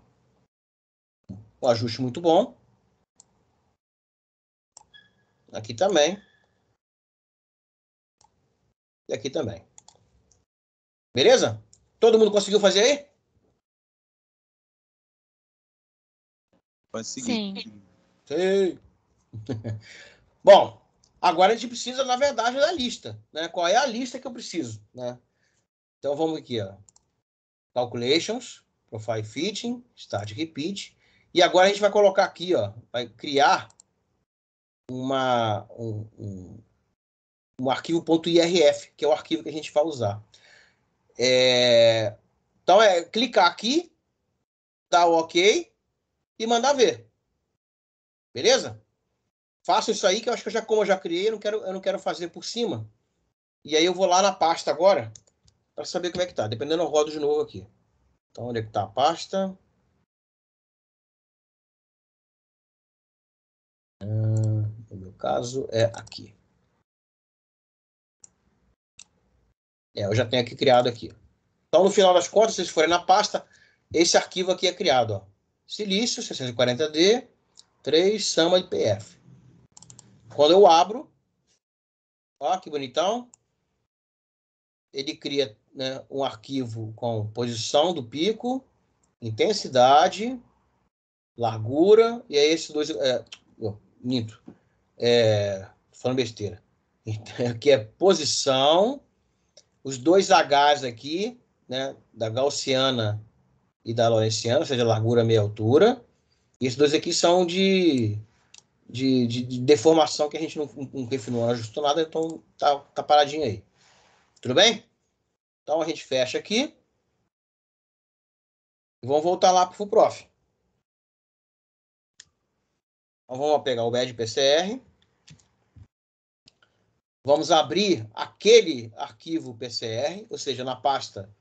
Um ajuste muito bom. Aqui também. E aqui também. Beleza? Todo mundo conseguiu fazer aí? Pode seguir. Sim. Sim. Bom, agora a gente precisa, na verdade, da lista, né? Qual é a lista que eu preciso, né? Então vamos aqui, ó. Calculations, Profile Fitting, Start Repeat. E agora a gente vai colocar aqui, ó, vai criar um arquivo .irf, que é o arquivo que a gente vai usar. Então clicar aqui, dar o OK e mandar ver. Beleza? Faço isso aí, que eu acho que como eu já criei, eu não quero fazer por cima. E aí eu vou lá na pasta agora, para saber como é que tá. Dependendo, eu rodo de novo aqui. Então, onde é que tá a pasta? No meu caso, é aqui. Eu já tenho aqui criado aqui. Então, no final das contas, se vocês forem na pasta, esse arquivo aqui é criado. Ó. Silício, 640D, 3, Samba de PF. Quando eu abro, ó, que bonitão, ele cria, né, um arquivo com posição do pico, intensidade, largura, e aí esses dois... minto. Falando besteira. Então, aqui é posição, os dois Hs aqui, né, da gaussiana e da lorentziana, ou seja, largura, meia altura. E esses dois aqui são de deformação que a gente não refinou, não ajustou nada, então tá paradinho aí. Tudo bem? Então a gente fecha aqui. E vamos voltar lá para o FullProf. Então vamos pegar o Bad PCR. Vamos abrir aquele arquivo PCR, ou seja, na pasta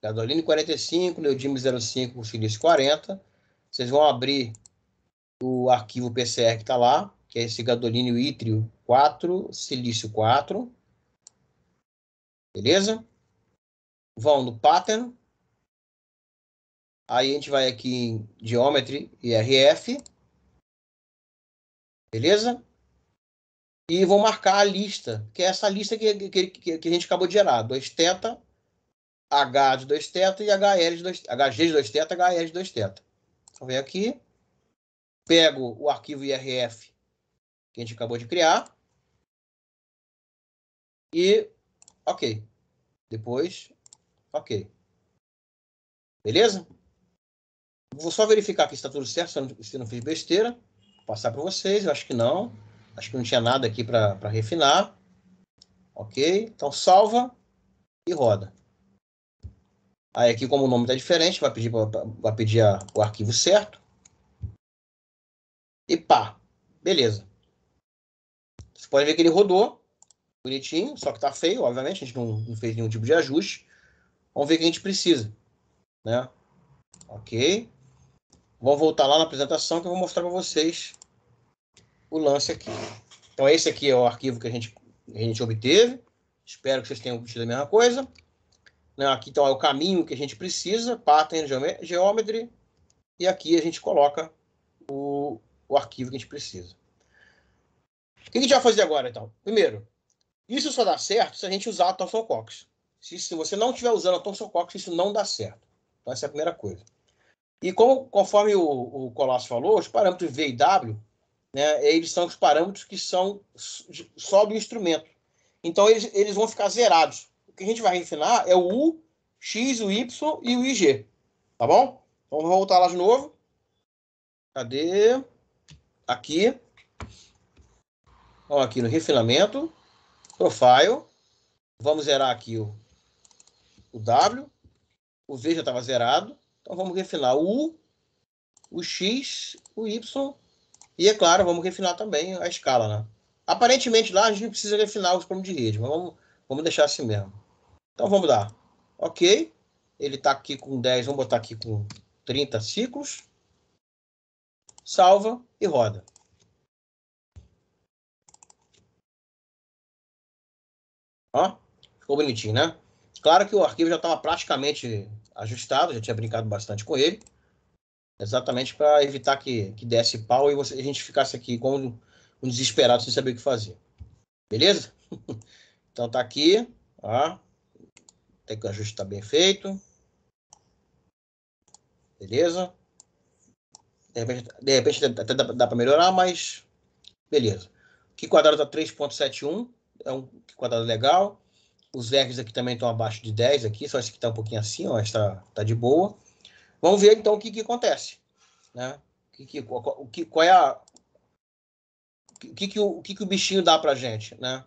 Gadoline 45, Neodímio 05, Silício 40. Vocês vão abrir o arquivo PCR que está lá, que é esse gadolínio ítrio 4, silício 4. Beleza? Vão no pattern. Aí a gente vai aqui em Geometry e RF. Beleza? E vou marcar a lista, que é essa lista que a gente acabou de gerar. 2θ, H de 2θ e HL de 2θ. HG de 2θ, HL de 2θ. Então vem aqui. Pego o arquivo IRF que a gente acabou de criar. E OK. Depois, OK. Beleza? Vou só verificar aqui se está tudo certo, se eu não fiz besteira. Vou passar para vocês, eu acho que não. Acho que não tinha nada aqui para refinar. OK. Então salva e roda. Aí aqui, como o nome está diferente, vai pedir o arquivo certo. E pá. Beleza. Você pode ver que ele rodou. Bonitinho, só que está feio, obviamente. A gente não fez nenhum tipo de ajuste. Vamos ver o que a gente precisa. Né? OK. Vamos voltar lá na apresentação que eu vou mostrar para vocês o lance aqui. Então, esse aqui é o arquivo que a gente obteve. Espero que vocês tenham obtido a mesma coisa. Aqui, então, é o caminho que a gente precisa. Pattern, Geometry. E aqui a gente coloca o arquivo que a gente precisa. O que a gente vai fazer agora, então? Primeiro, isso só dá certo se a gente usar a Thomson Cox. Se você não estiver usando a Thomson Cox, isso não dá certo. Então, essa é a primeira coisa. E conforme o Colasso falou, os parâmetros V e W, né, eles são os parâmetros que são só do instrumento. Então, eles vão ficar zerados. O que a gente vai refinar é o U, X, o Y e o IG. Tá bom? Então, vamos voltar lá de novo. Cadê? Aqui. Então, aqui no refinamento. Profile. Vamos zerar aqui o W. O V já estava zerado. Então, vamos refinar o U, o X, o Y. E, é claro, vamos refinar também a escala, né? Aparentemente, lá a gente não precisa refinar os planos de rede, mas vamos deixar assim mesmo. Então, vamos dar OK. Ele está aqui com 10, vamos botar aqui com 30 ciclos. Salva e roda. Ó, ficou bonitinho, né? Claro que o arquivo já estava praticamente ajustado, já tinha brincado bastante com ele. Exatamente para evitar que desse pau e a gente ficasse aqui como um desesperado sem saber o que fazer. Beleza? Então tá aqui, ó. Tem que o ajuste tá bem feito. Beleza? De repente até dá para melhorar, mas beleza. Aqui quadrado tá 3.71, é um quadrado legal. Os R's aqui também estão abaixo de 10 aqui, só esse aqui tá um pouquinho acima, mas tá de boa. Vamos ver então o que acontece, né? Qual é o que o bichinho dá pra gente, né?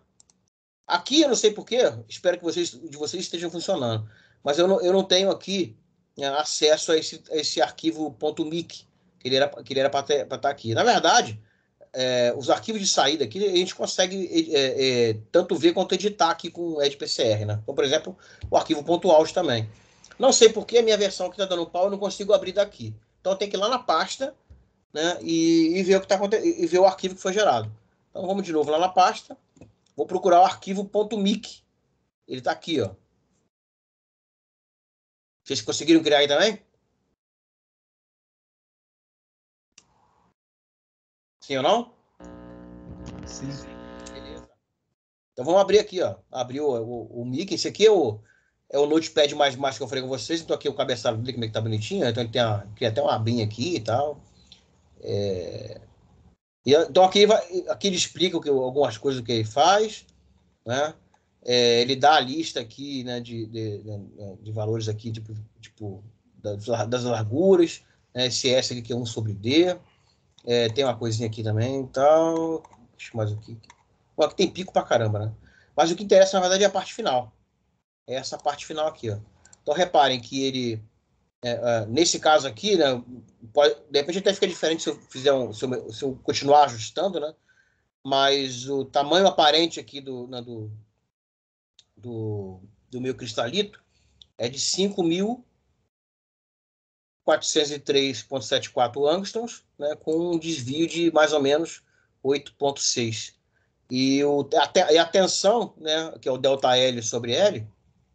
Aqui eu não sei porquê, espero que vocês estejam funcionando, mas eu não tenho aqui, né, acesso a esse arquivo .mic, que ele era para estar aqui. Na verdade, os arquivos de saída aqui a gente consegue tanto ver quanto editar aqui com o EdPCR, né? Então, por exemplo, o arquivo .out também. Não sei porque a minha versão que está dando pau eu não consigo abrir daqui. Então eu tenho que ir lá na pasta, né, e ver o que está acontecendo, e ver o arquivo que foi gerado. Então vamos de novo lá na pasta. Vou procurar o arquivo .mic. Ele está aqui, ó. Vocês conseguiram criar aí também? Sim ou não? Sim. Beleza. Então vamos abrir aqui, ó. Abrir o mic. Esse aqui é o Notepad mais que eu falei com vocês. Então aqui o cabeçalho dele, como é que tá bonitinho. Então ele tem até uma abinha aqui e tal. Então aqui ele explica algumas coisas que ele faz, né? Ele dá a lista aqui, né, de valores aqui, tipo das larguras, né? Esse S aqui que é 1/D. Tem uma coisinha aqui também e tal. Deixa mais aqui. Bom, aqui tem pico pra caramba, né? Mas o que interessa, na verdade, é a parte final. É essa parte final aqui, ó. Então reparem que ele, nesse caso aqui, né, de repente até fica diferente se eu fizer se eu continuar ajustando, né? Mas o tamanho aparente aqui do meu cristalito é de 5.403,74 angstroms, né, com um desvio de mais ou menos 8,6. E a tensão, né, que é o ΔL sobre L,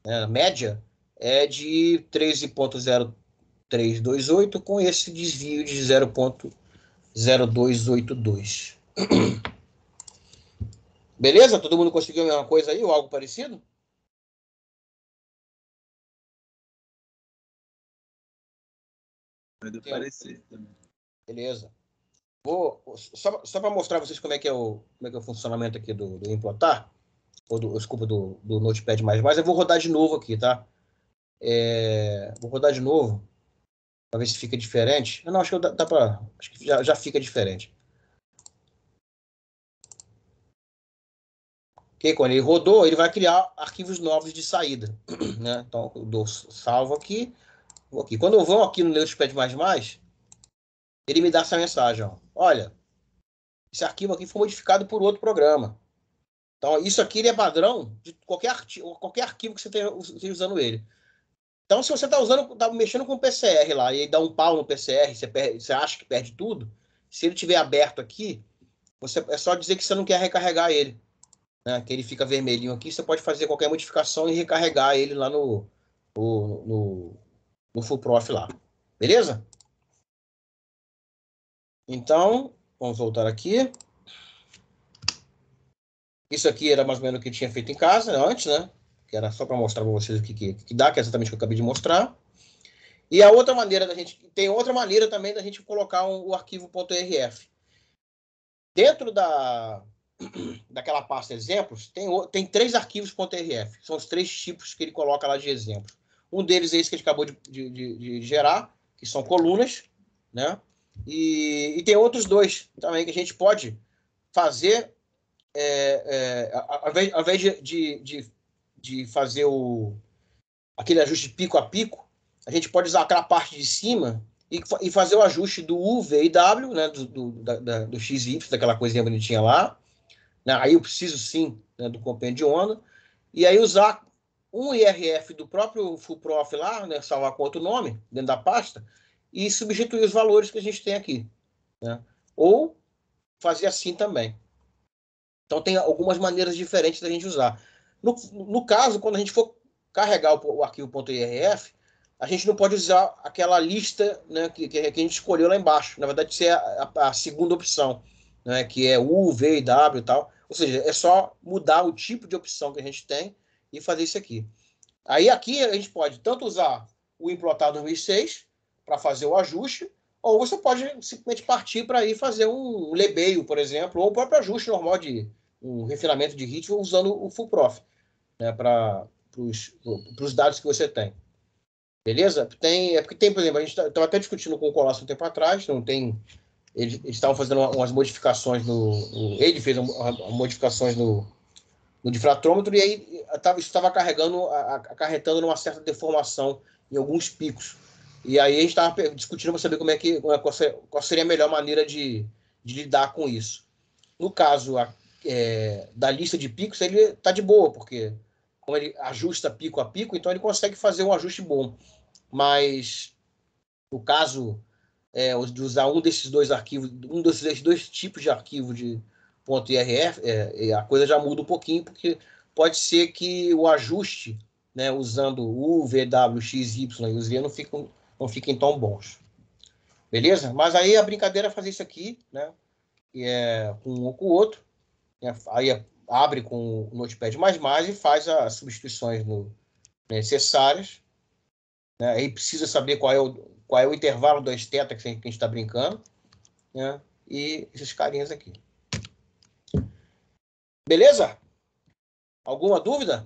né, média, é de 13,0328, com esse desvio de 0,0282. Beleza? Todo mundo conseguiu a mesma coisa aí ou algo parecido? Pode parecer também. Beleza. Só para mostrar para vocês como é que é o funcionamento aqui do implotar, ou desculpa, do Notepad++, eu vou rodar de novo aqui, tá? Vou rodar de novo para ver se fica diferente. Não, acho que dá para, acho que já fica diferente. Ok, quando ele rodou, ele vai criar arquivos novos de saída, né? Então eu dou salvo aqui, vou aqui. Quando eu vou aqui no Notepad++, ele me dá essa mensagem, ó. Olha, esse arquivo aqui foi modificado por outro programa. Então, isso aqui ele é padrão de qualquer arquivo que você esteja usando ele. Então, se você está mexendo com o PCR lá, e aí dá um pau no PCR, você acha que perde tudo, se ele estiver aberto aqui, é só dizer que você não quer recarregar ele, né? Que ele fica vermelhinho aqui, você pode fazer qualquer modificação e recarregar ele lá no Full Prof lá. Beleza? Então, vamos voltar aqui. Isso aqui era mais ou menos o que eu tinha feito em casa antes, né? Que era só para mostrar para vocês o que dá, que é exatamente o que eu acabei de mostrar. E a outra maneira tem outra maneira também da gente colocar o arquivo .rf. Dentro daquela pasta exemplos, tem 3 arquivos .rf. São os 3 tipos que ele coloca lá de exemplos. Um deles é esse que a gente acabou de gerar, que são colunas, né? E tem outros 2 também que a gente pode fazer, ao invés de de fazer aquele ajuste pico a pico, a gente pode usar aquela parte de cima e fazer o ajuste do U, V e W, né, do X e Y, daquela coisinha bonitinha lá. Né? Aí eu preciso sim, né, do compêndio de onda. E aí usar um IRF do próprio FullProf lá, né, salvar com outro nome dentro da pasta, e substituir os valores que a gente tem aqui. Né? Ou fazer assim também. Então tem algumas maneiras diferentes da gente usar. No caso, quando a gente for carregar o arquivo .irf, a gente não pode usar aquela lista, né, que a gente escolheu lá embaixo. Na verdade, isso é a segunda opção, né, que é U, V e W e tal. Ou seja, é só mudar o tipo de opção que a gente tem e fazer isso aqui. Aí aqui a gente pode tanto usar o Implotar 2006 para fazer o ajuste, ou você pode simplesmente partir para ir fazer um lebeio, por exemplo, ou o próprio ajuste normal de um refinamento de ritmo usando o FullProf, né, para os dados que você tem. Beleza? Porque tem, por exemplo, a gente estava até discutindo com o Colosso um tempo atrás, não tem. Eles estavam fazendo umas modificações ele fez modificações no difratrômetro, e aí isso estava acarretando numa certa deformação em alguns picos. E aí a gente estava discutindo para saber qual seria a melhor maneira de lidar com isso. No caso da lista de picos, ele está de boa, porque como ele ajusta pico a pico, então ele consegue fazer um ajuste bom. Mas no caso de usar um desses dois arquivos, um desses dois tipos de arquivo de .irf, a coisa já muda um pouquinho, porque pode ser que o ajuste, né, usando U, V, W, X, Y e o Z não fiquem tão bons. Beleza? Mas aí a brincadeira é fazer isso aqui, né, com um ou com o outro. Né, aí abre com o Notepad++ e faz as substituições necessárias. Né, aí precisa saber qual é o intervalo do esteta que a gente está brincando. Né, e esses carinhas aqui. Beleza? Alguma dúvida?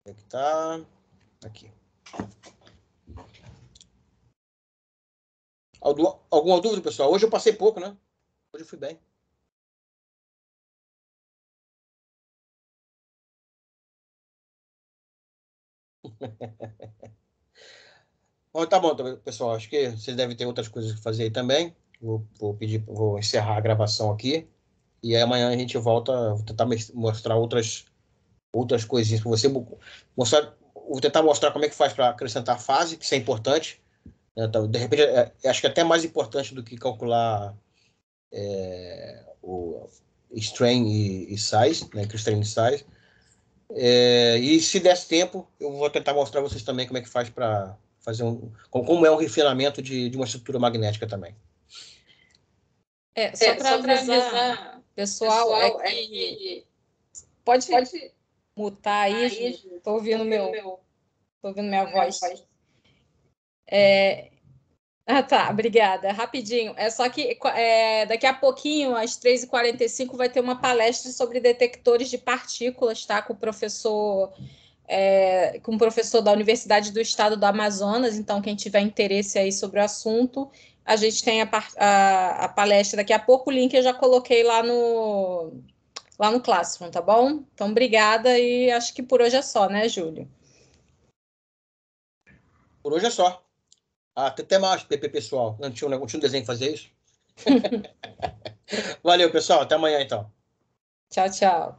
Onde é que tá? Aqui. Alguma dúvida, pessoal? Hoje eu passei pouco, né? Hoje eu fui bem. Bom, tá bom, pessoal. Acho que vocês devem ter outras coisas que fazer aí também. Vou encerrar a gravação aqui. E aí amanhã a gente volta. Vou tentar mostrar outras coisinhas para você. Vou tentar mostrar como é que faz para acrescentar fase, que isso é importante. Então, de repente, acho que é até mais importante do que calcular o strain e size, né, que o strain e size. E se desse tempo, eu vou tentar mostrar a vocês também como é que faz para fazer como é um refinamento de uma estrutura magnética também. Só para avisar, pessoal, é que pode mutar aí, estou ouvindo minha voz. Tá, obrigada. Rapidinho. Só que daqui a pouquinho, às 3h45, vai ter uma palestra sobre detectores de partículas, tá? Com o professor da Universidade do Estado do Amazonas. Então, quem tiver interesse aí sobre o assunto, a gente tem a palestra daqui a pouco. O link eu já coloquei lá no Classroom, tá bom? Então, obrigada e acho que por hoje é só, né, Júlio? Por hoje é só. Até mais, PP pessoal. Não tinha um desenho que fazer isso? Valeu, pessoal. Até amanhã, então. Tchau, tchau.